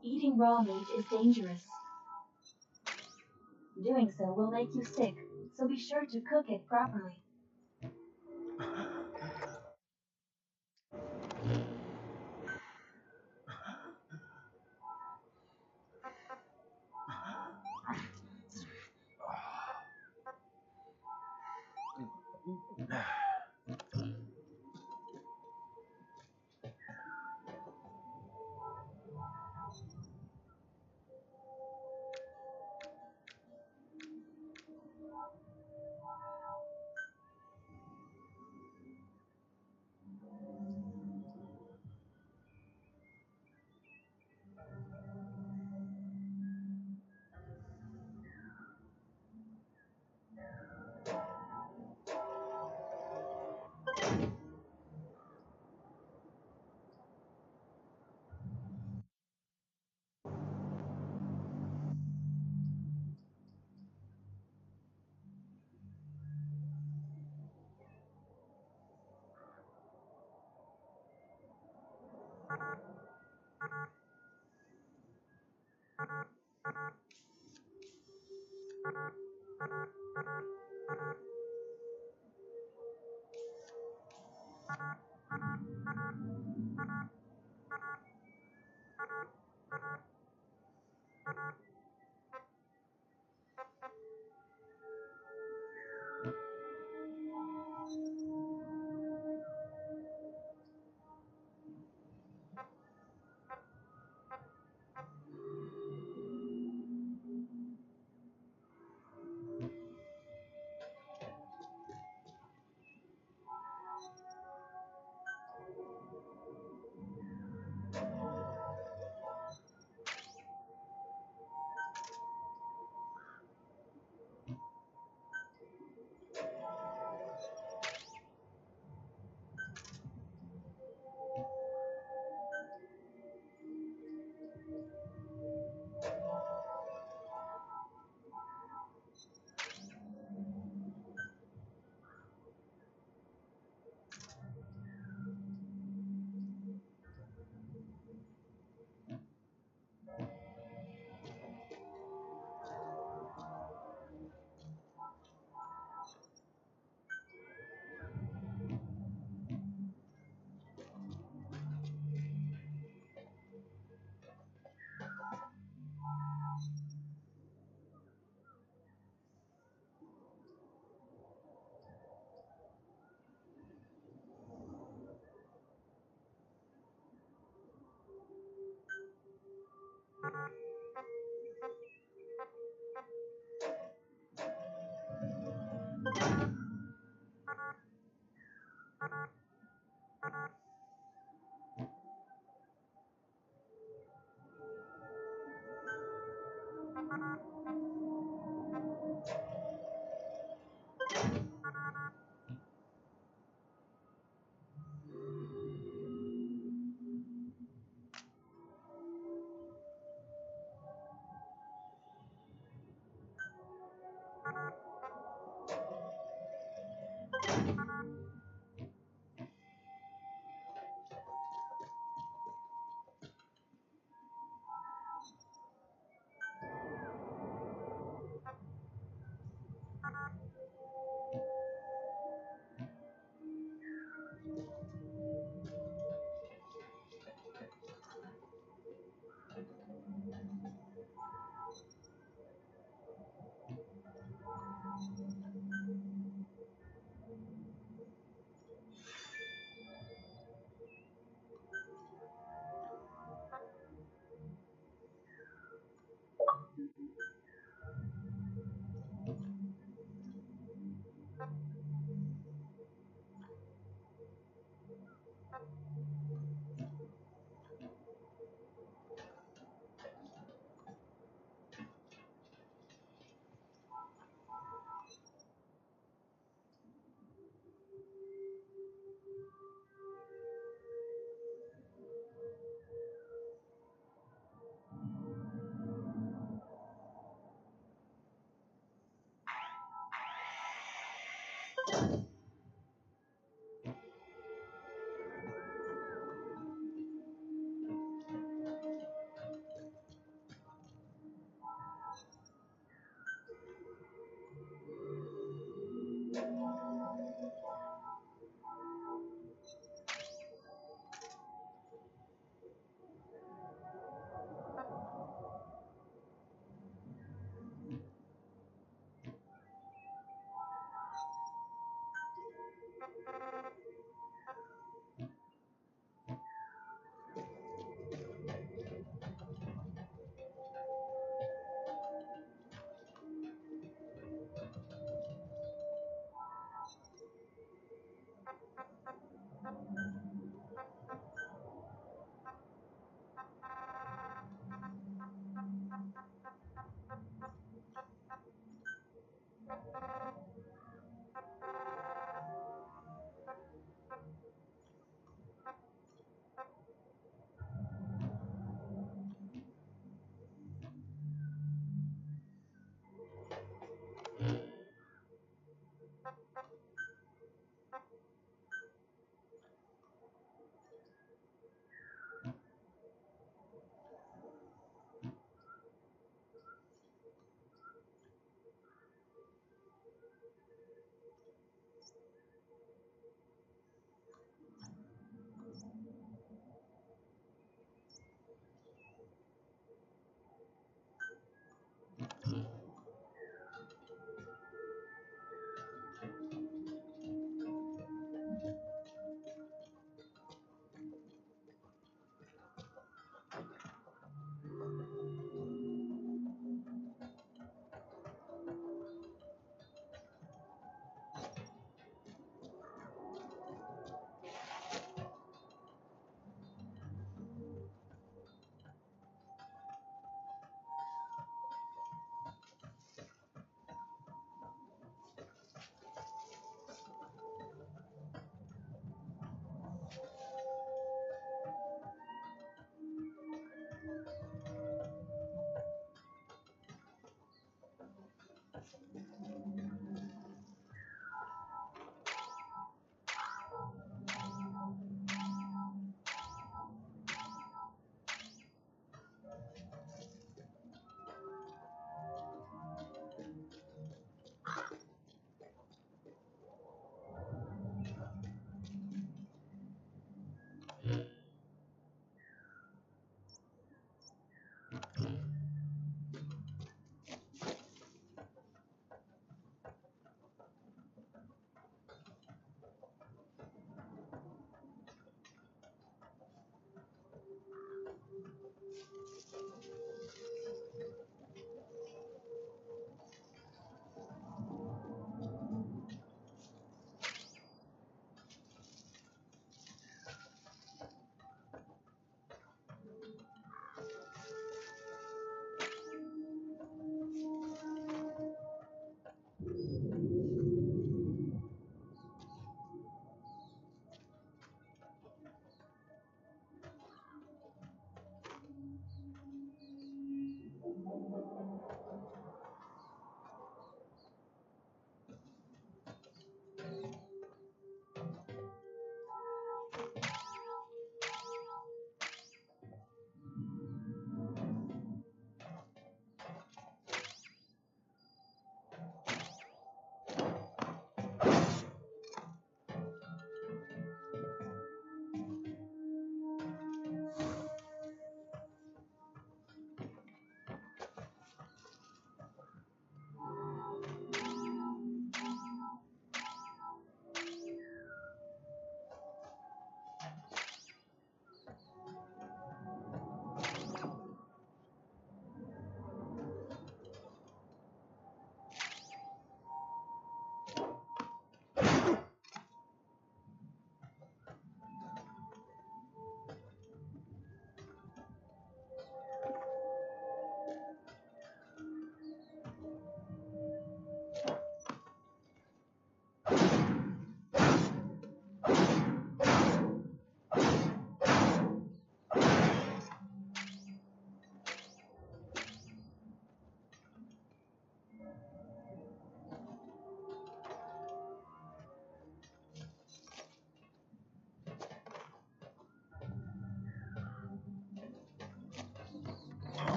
F: Eating raw meat is dangerous. Doing so will make you sick, so be sure to cook it properly.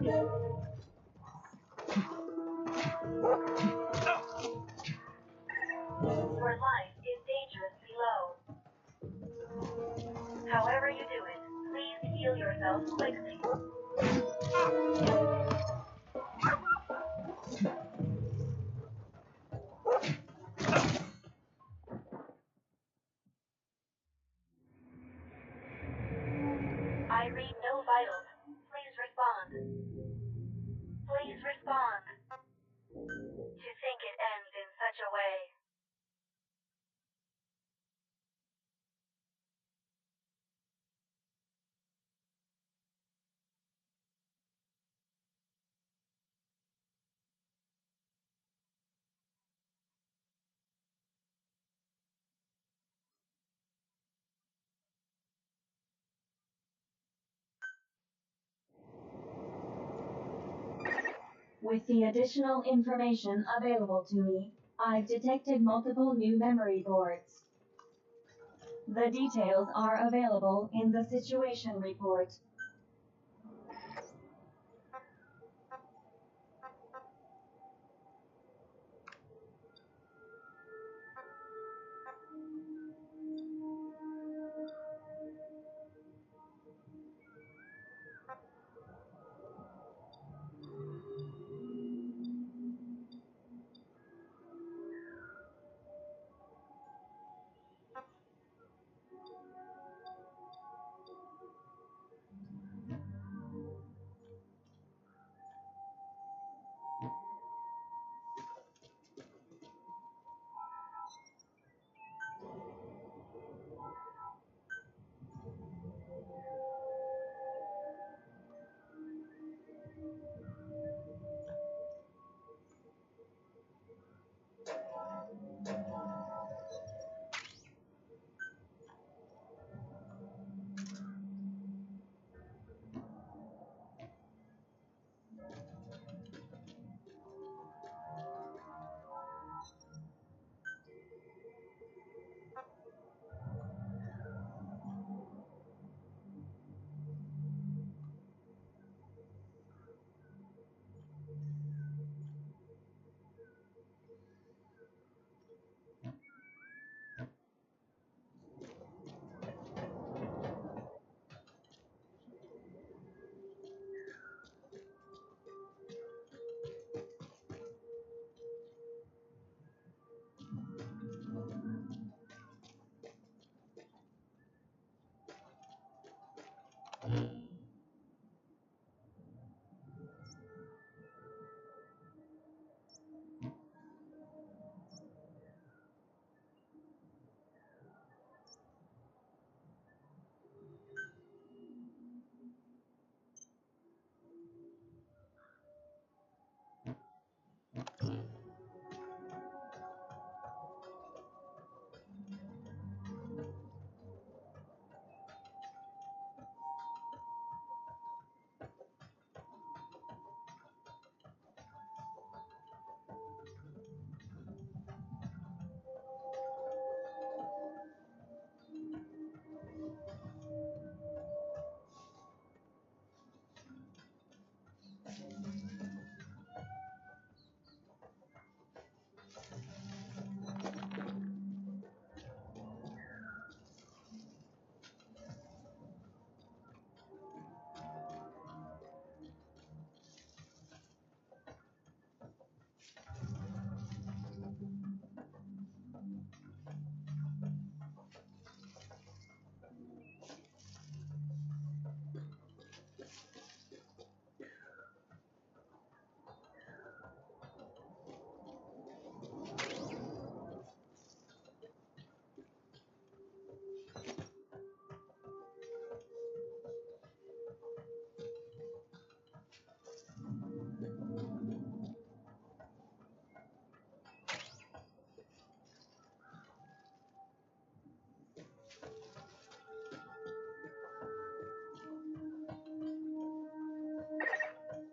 F: Your life is dangerously low. However you do it, please heal yourself quickly. I read no vitals. Please respond. Please respond. To think it ends in such a way. With the additional information available to me, I've detected multiple new memory boards. The details are available in the situation report.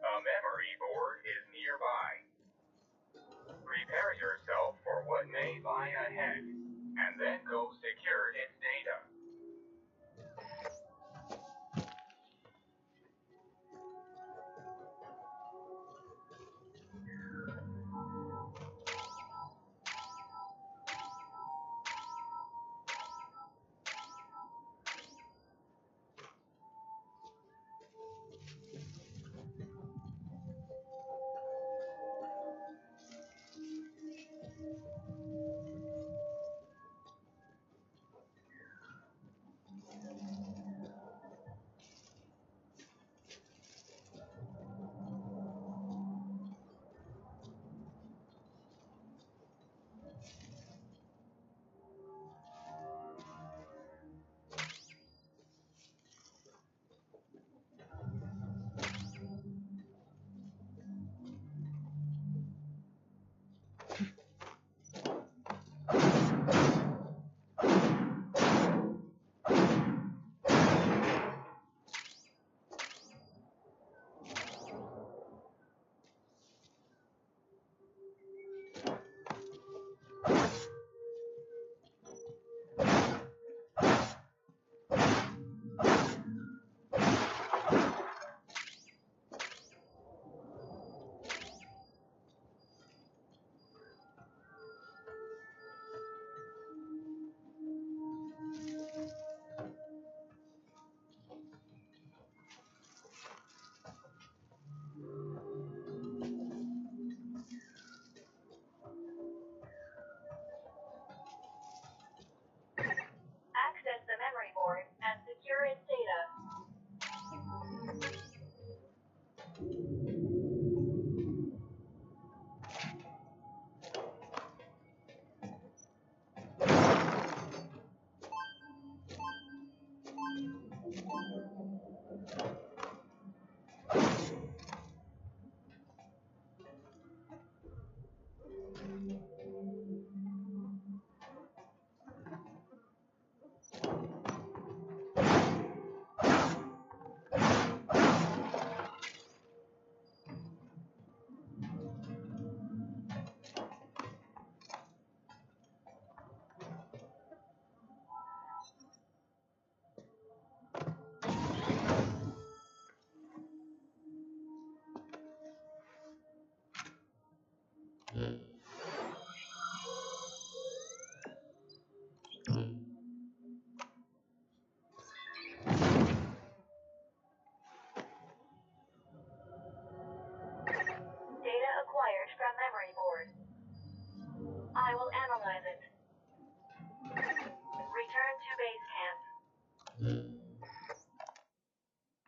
H: A memory board is nearby. Prepare yourself for what may lie ahead, and then go secure its data.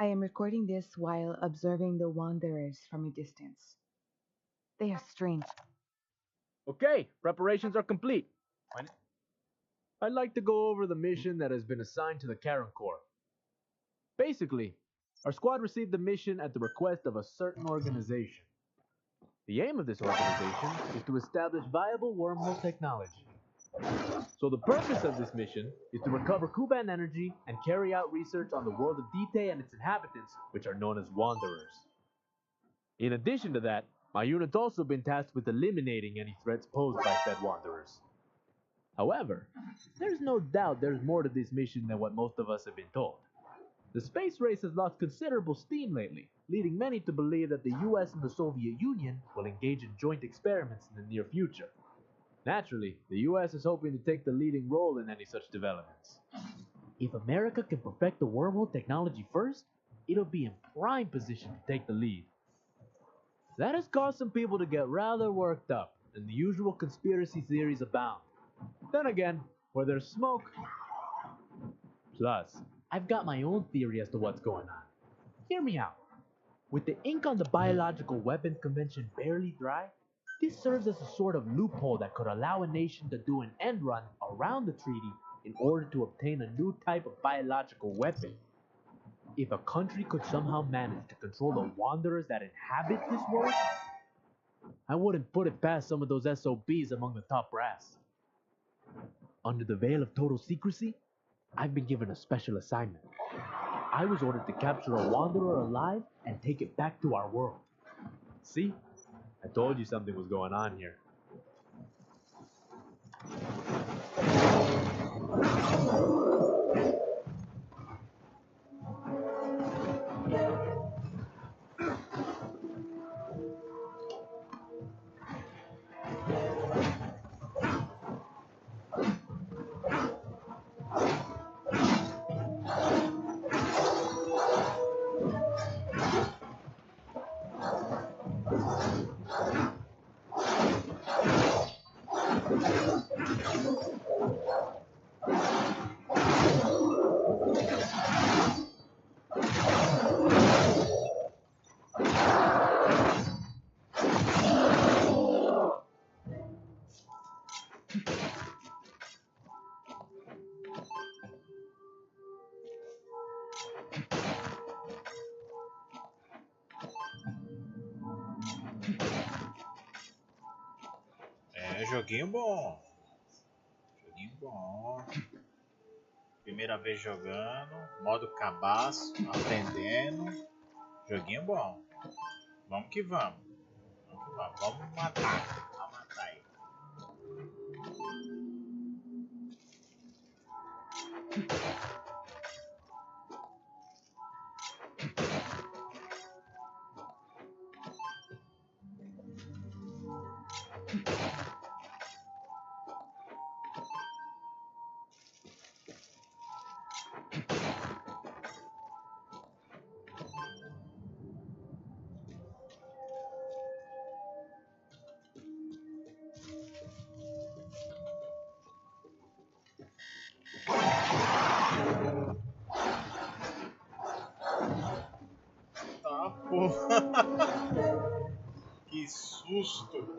I: I am recording this while observing the wanderers from a distance. They are strange.
B: Okay, preparations are complete. I'd like to go over the mission that has been assigned to the Karen Corps. Basically, our squad received the mission at the request of a certain organization. The aim of this organization is to establish viable wormhole technology. So the purpose of this mission is to recover Kuban energy and carry out research on the world of Dite and its inhabitants, which are known as Wanderers. In addition to that, my unit's also been tasked with eliminating any threats posed by said Wanderers. However, there's no doubt there's more to this mission than what most of us have been told. The space race has lost considerable steam lately, leading many to believe that the US and the Soviet Union will engage in joint experiments in the near future. Naturally, the US is hoping to take the leading role in any such developments. If America can perfect the wormhole technology first, it'll be in prime position to take the lead. That has caused some people to get rather worked up, and the usual conspiracy theories abound. Then again, where there's smoke... Plus, I've got my own theory as to what's going on. Hear me out. With the ink on the Biological Weapons Convention barely dry, this serves as a sort of loophole that could allow a nation to do an end run around the treaty in order to obtain a new type of biological weapon. If a country could somehow manage to control the wanderers that inhabit this world, I wouldn't put it past some of those SOBs among the top brass. Under the veil of total secrecy, I've been given a special assignment. I was ordered to capture a wanderer alive and take it back to our world. See? I told you something was going on here.
A: Joguinho bom. Joguinho bom. Primeira vez jogando. Modo cabaço. Aprendendo. Joguinho bom. Vamos que vamos. Vamos que vamos. Vamos matar. Vamos matar aí. Tá, porra. Que susto.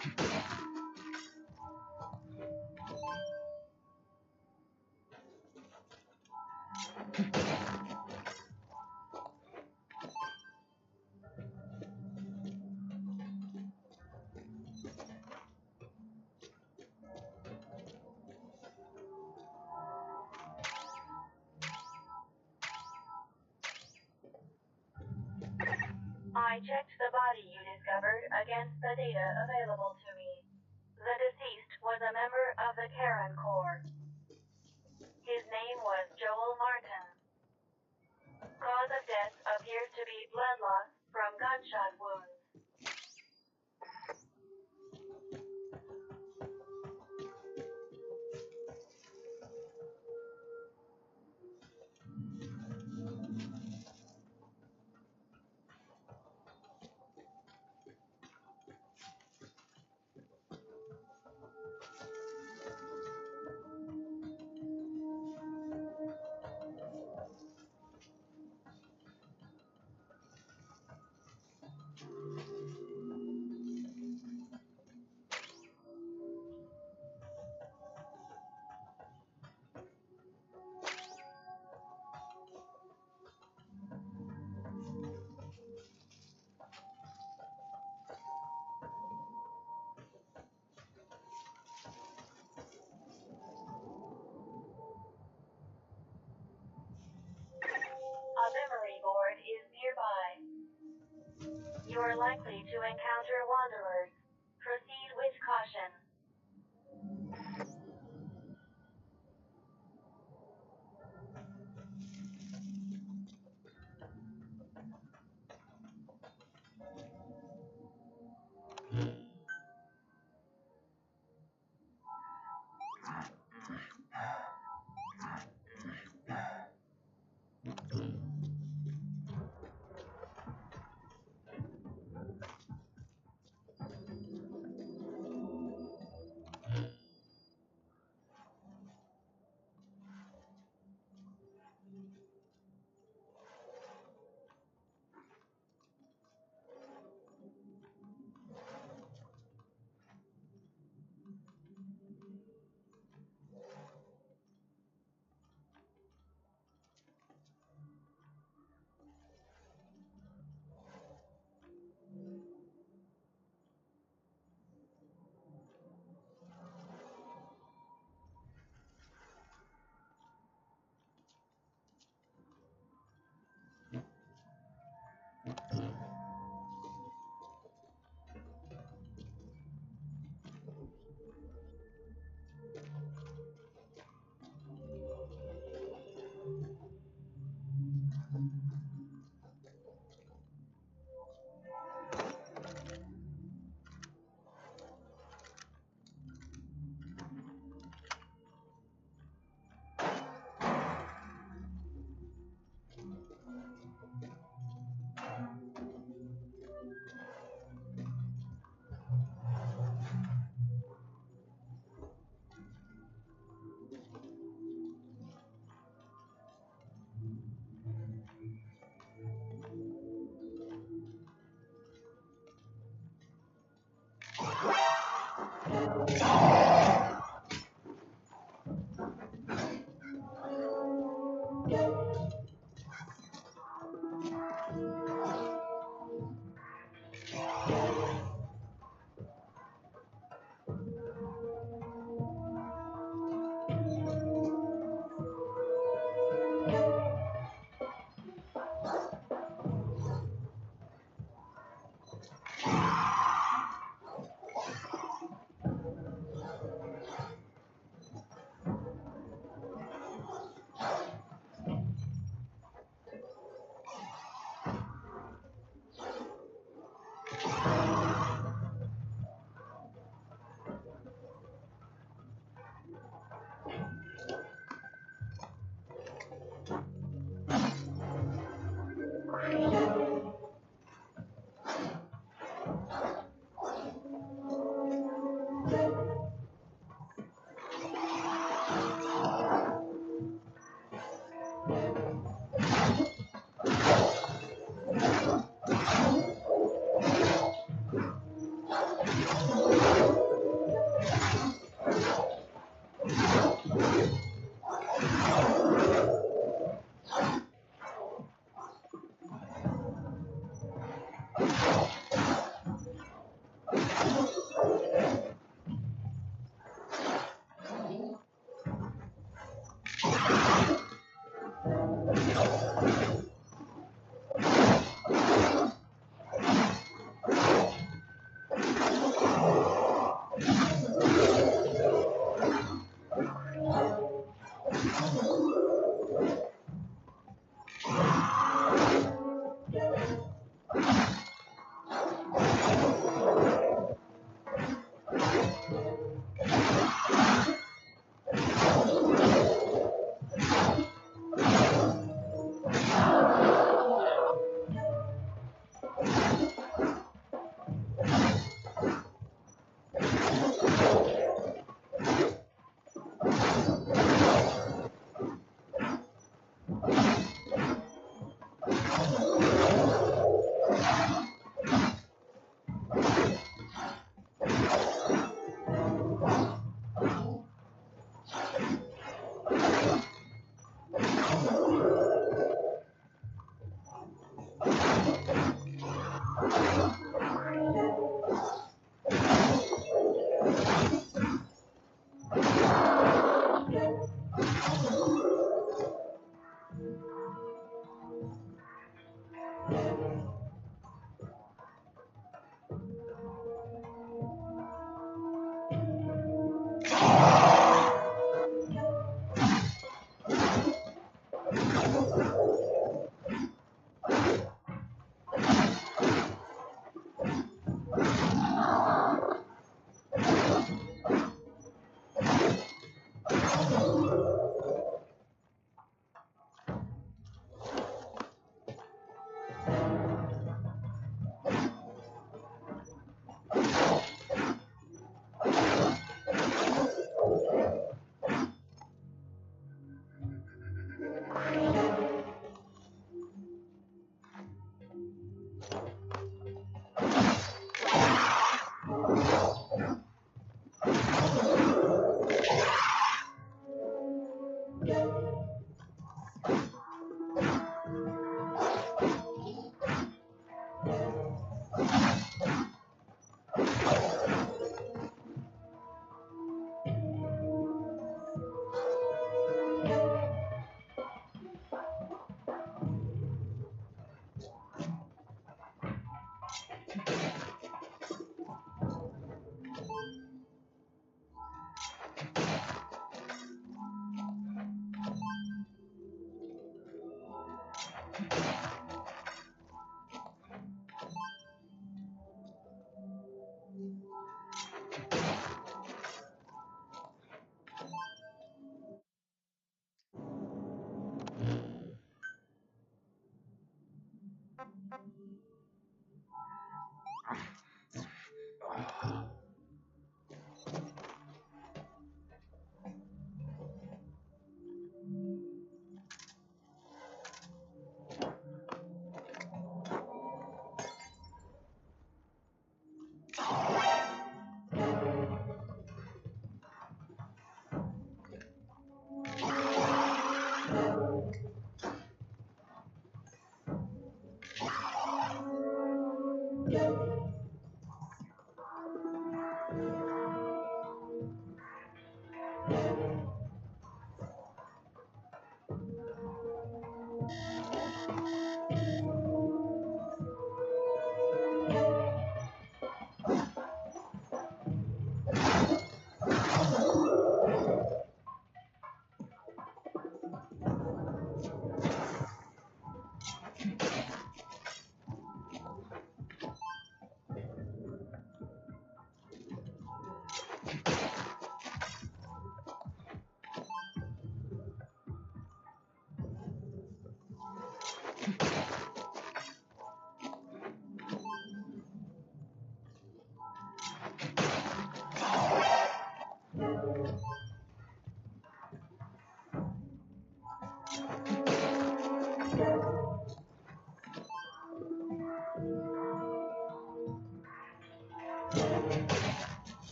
F: I checked the body you discovered against the data available to me. The deceased was a member of the Karen Corps. His name was Joel Martin. Cause of death appears to be blood loss from gunshot wounds. A memory board is nearby. You are likely to encounter wanderers. Proceed with caution.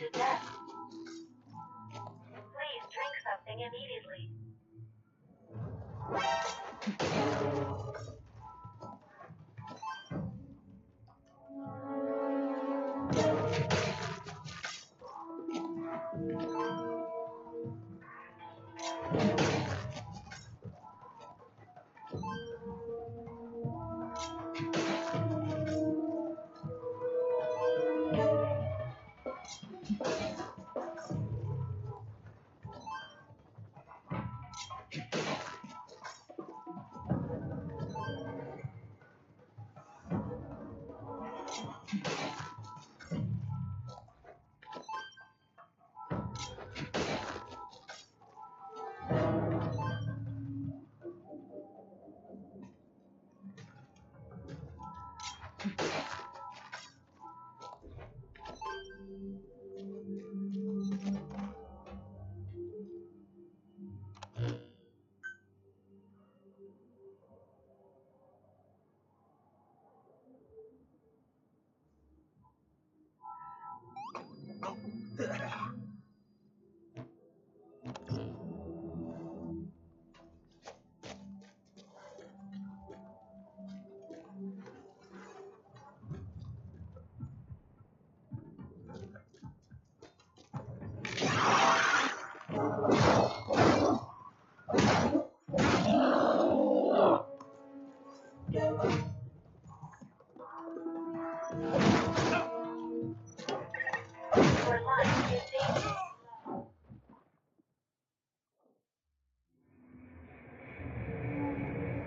F: To death. Please drink something immediately.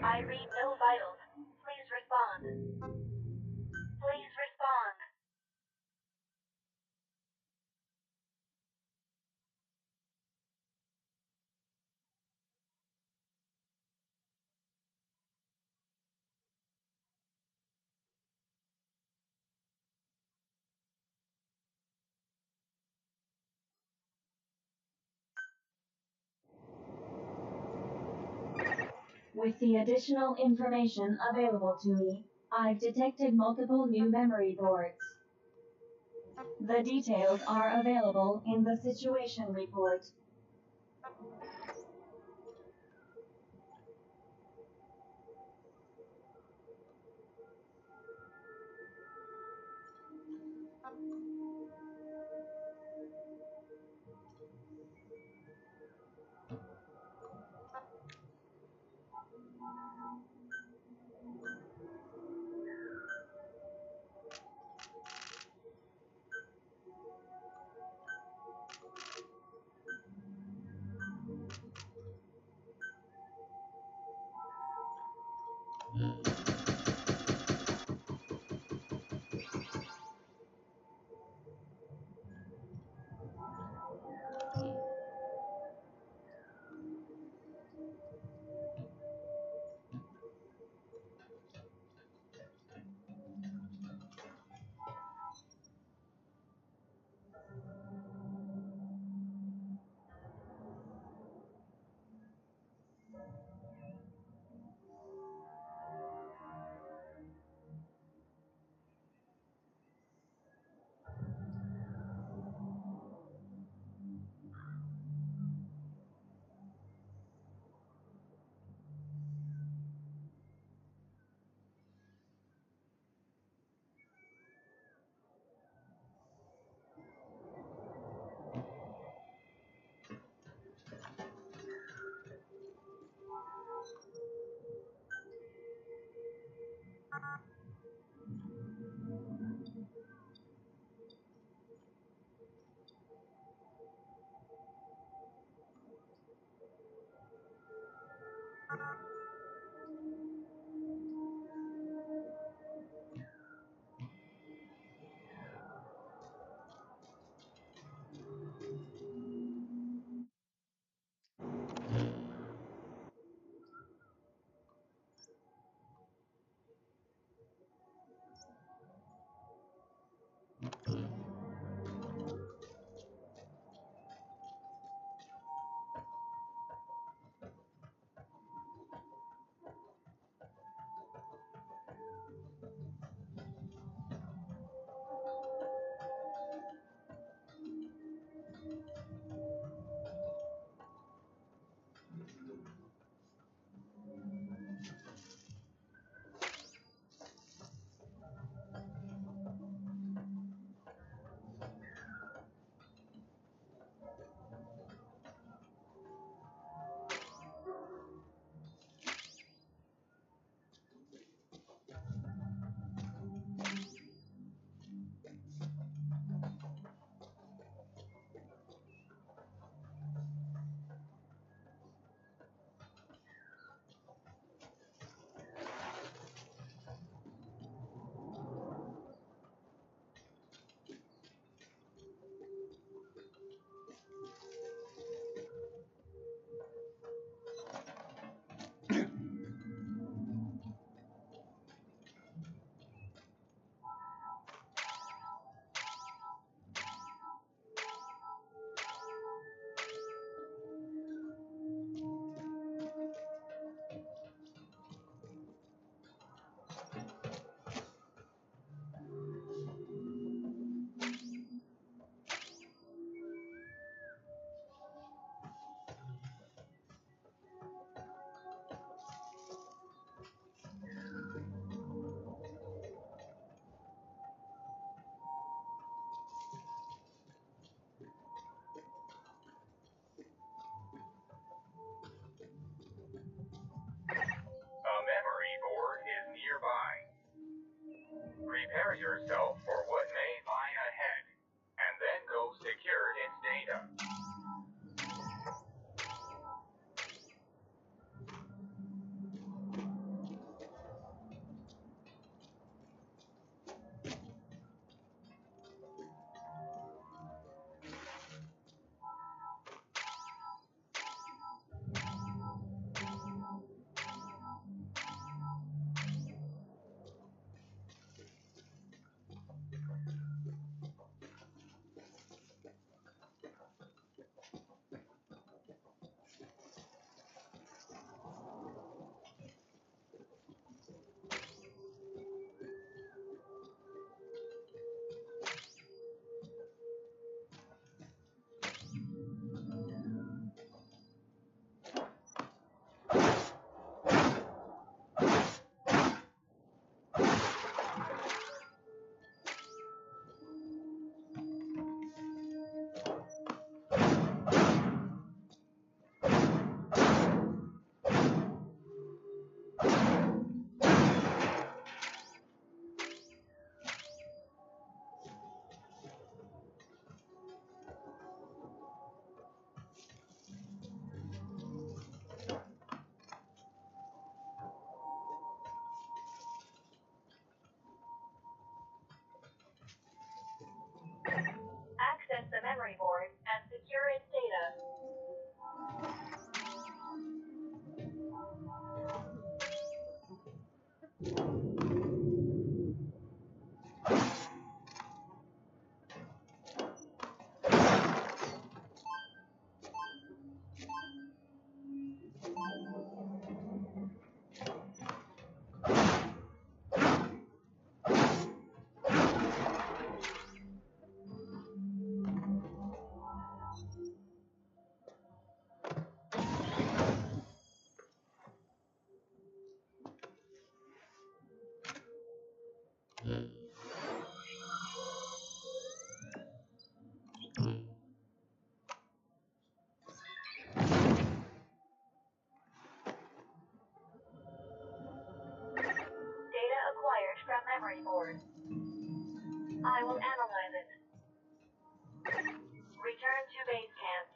F: I read no vitals. Please respond. Please respond. With the additional information available to me, I've detected multiple new memory boards. The details are available in the situation report.
H: prepare yourself for what may lie ahead, and then go secure its data.
F: Access the memory board and secure its data. Data acquired from memory board. I will analyze it. Return to base camp.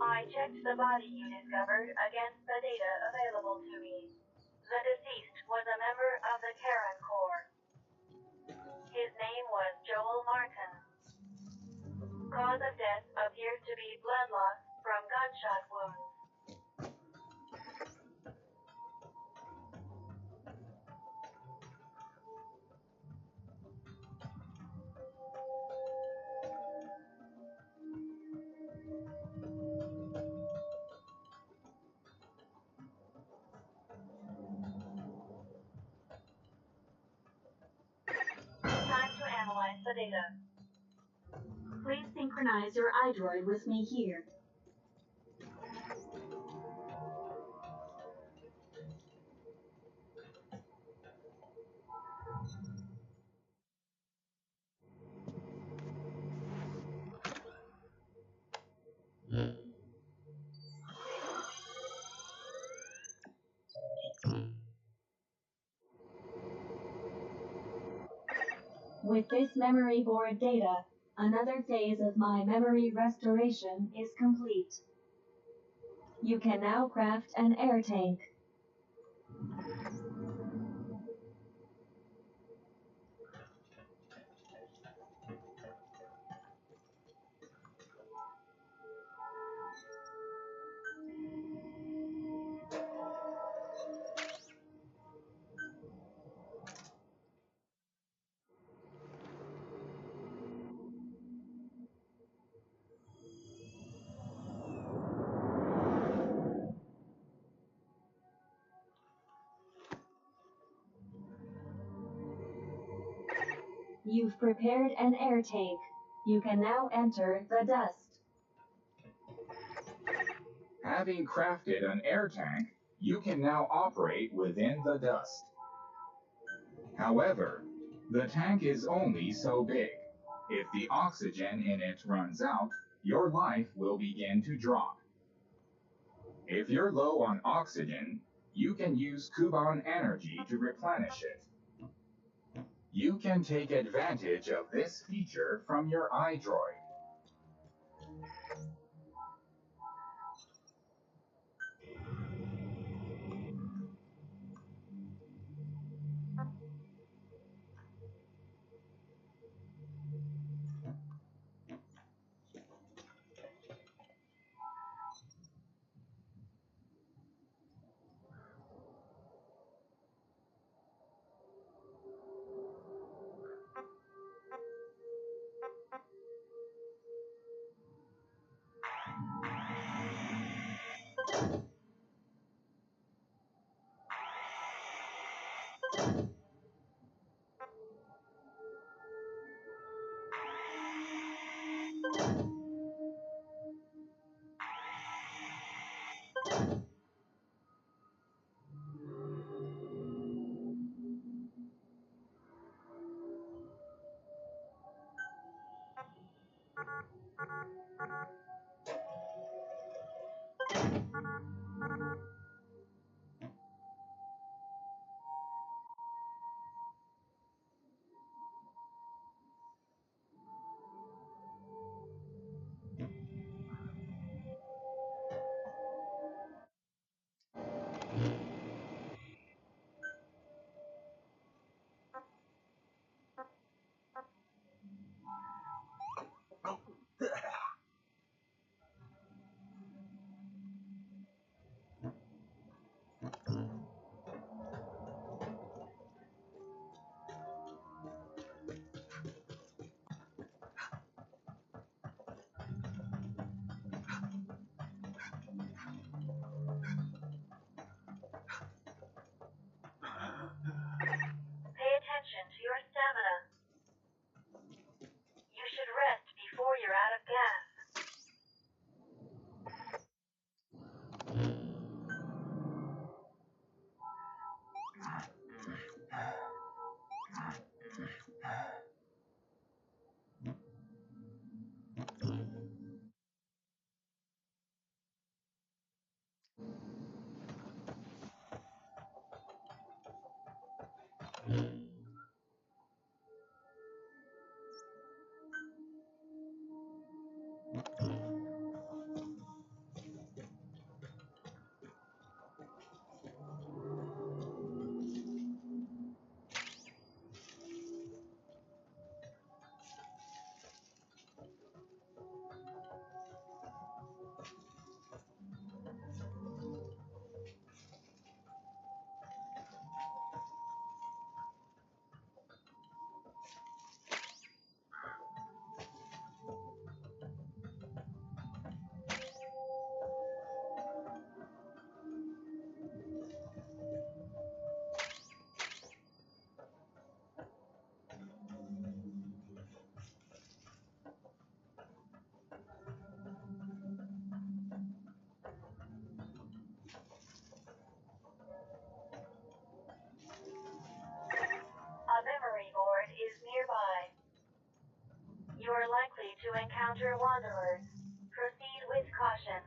F: I checked the body you discovered against the data available to me. The deceased was a member of the Karen Corps. His name was Joel Martin. Cause of death appears to be blood loss from gunshot wounds. Time to analyze the data. Please synchronize your iDroid with me here. With this memory board data, another phase of my memory restoration is complete. You can now craft an air tank. You've prepared an air tank. You can now enter the dust.
H: Having crafted an air tank, you can now operate within the dust. However, the tank is only so big. If the oxygen in it runs out, your life will begin to drop. If you're low on oxygen, you can use Kuban energy to replenish it. You can take advantage of this feature from your iDroid.
F: Pay attention to your stamina. You should rest before you're out of gas. A memory board is nearby. You are likely to encounter wanderers. Proceed with caution.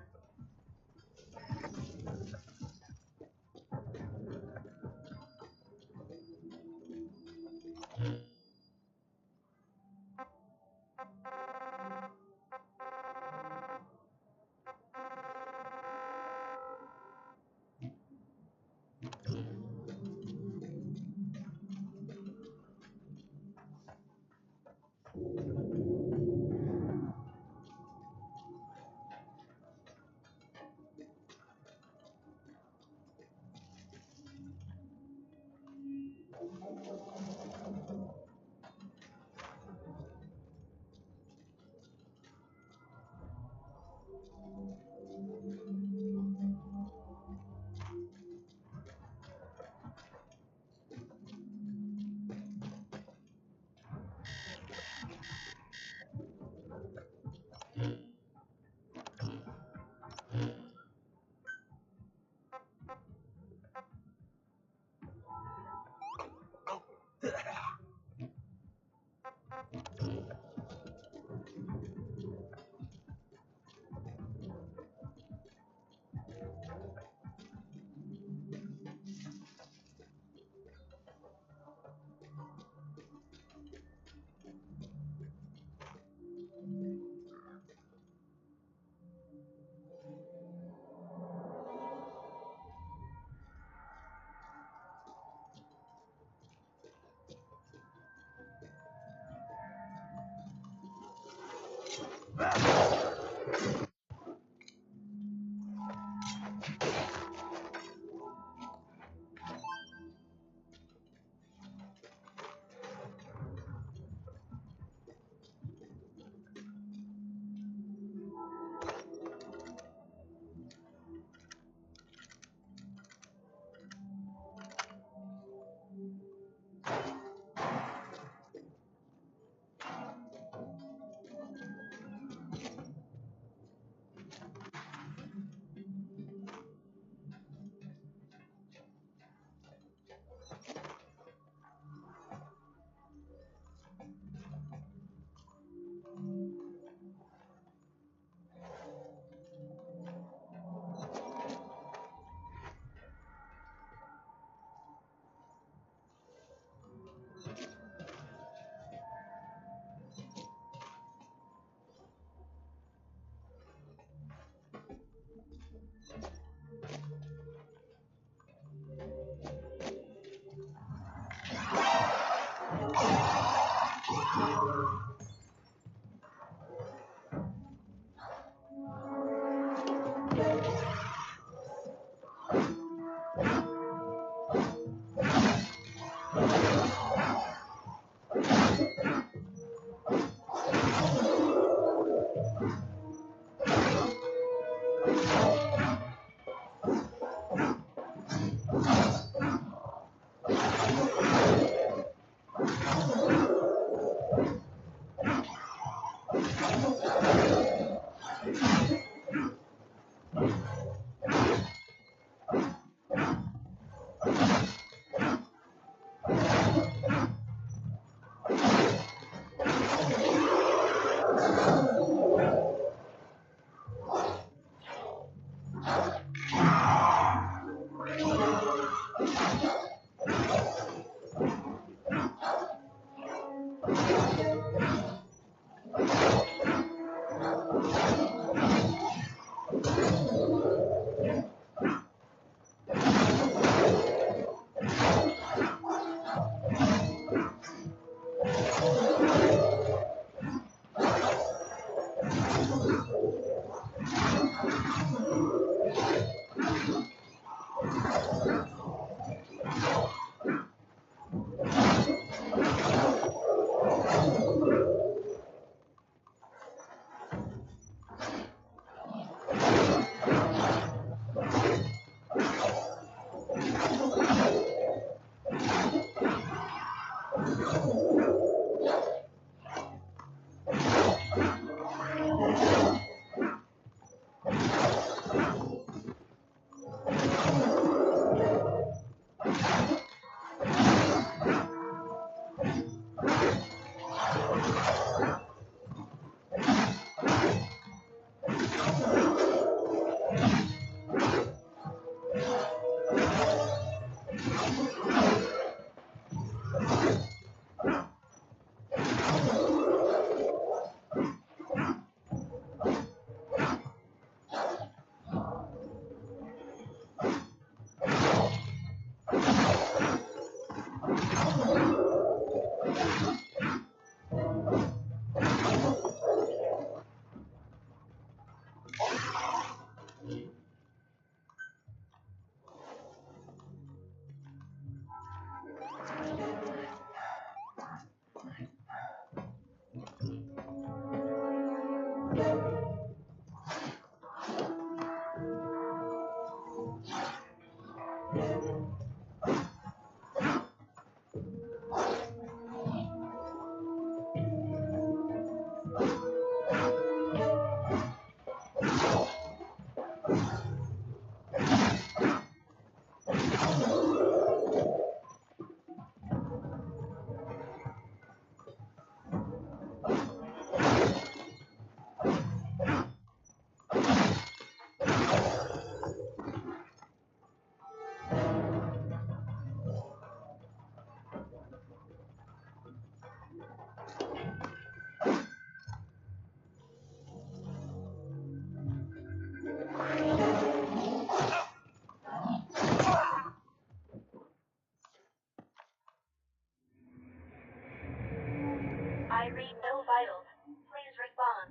F: I read no vitals. Please respond.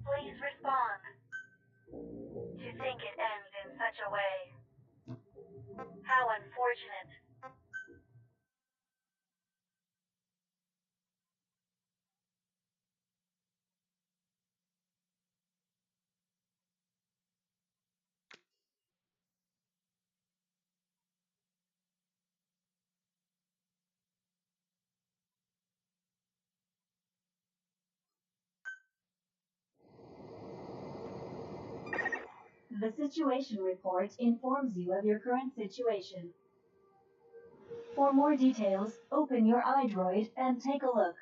F: Please respond. To think it ends in such a way. How unfortunate. The situation report informs you of your current situation. For more details, open your iDroid and take a look.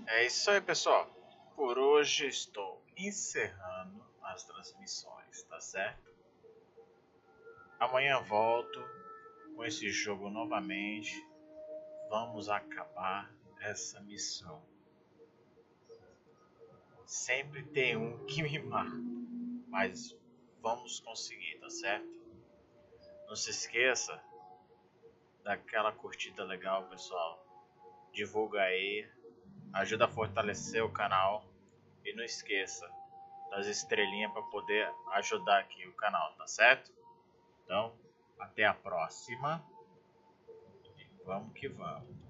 A: É isso aí, pessoal. Por hoje estou encerrando as transmissões, tá certo? Amanhã volto com esse jogo novamente. Vamos acabar essa missão. Sempre tem um que me mata, mas vamos conseguir, tá certo? Não se esqueça daquela curtida legal, pessoal. Divulga aí, ajuda a fortalecer o canal e não esqueça das estrelinhas para poder ajudar aqui o canal, tá certo? Então, até a próxima. Vamos que vamos.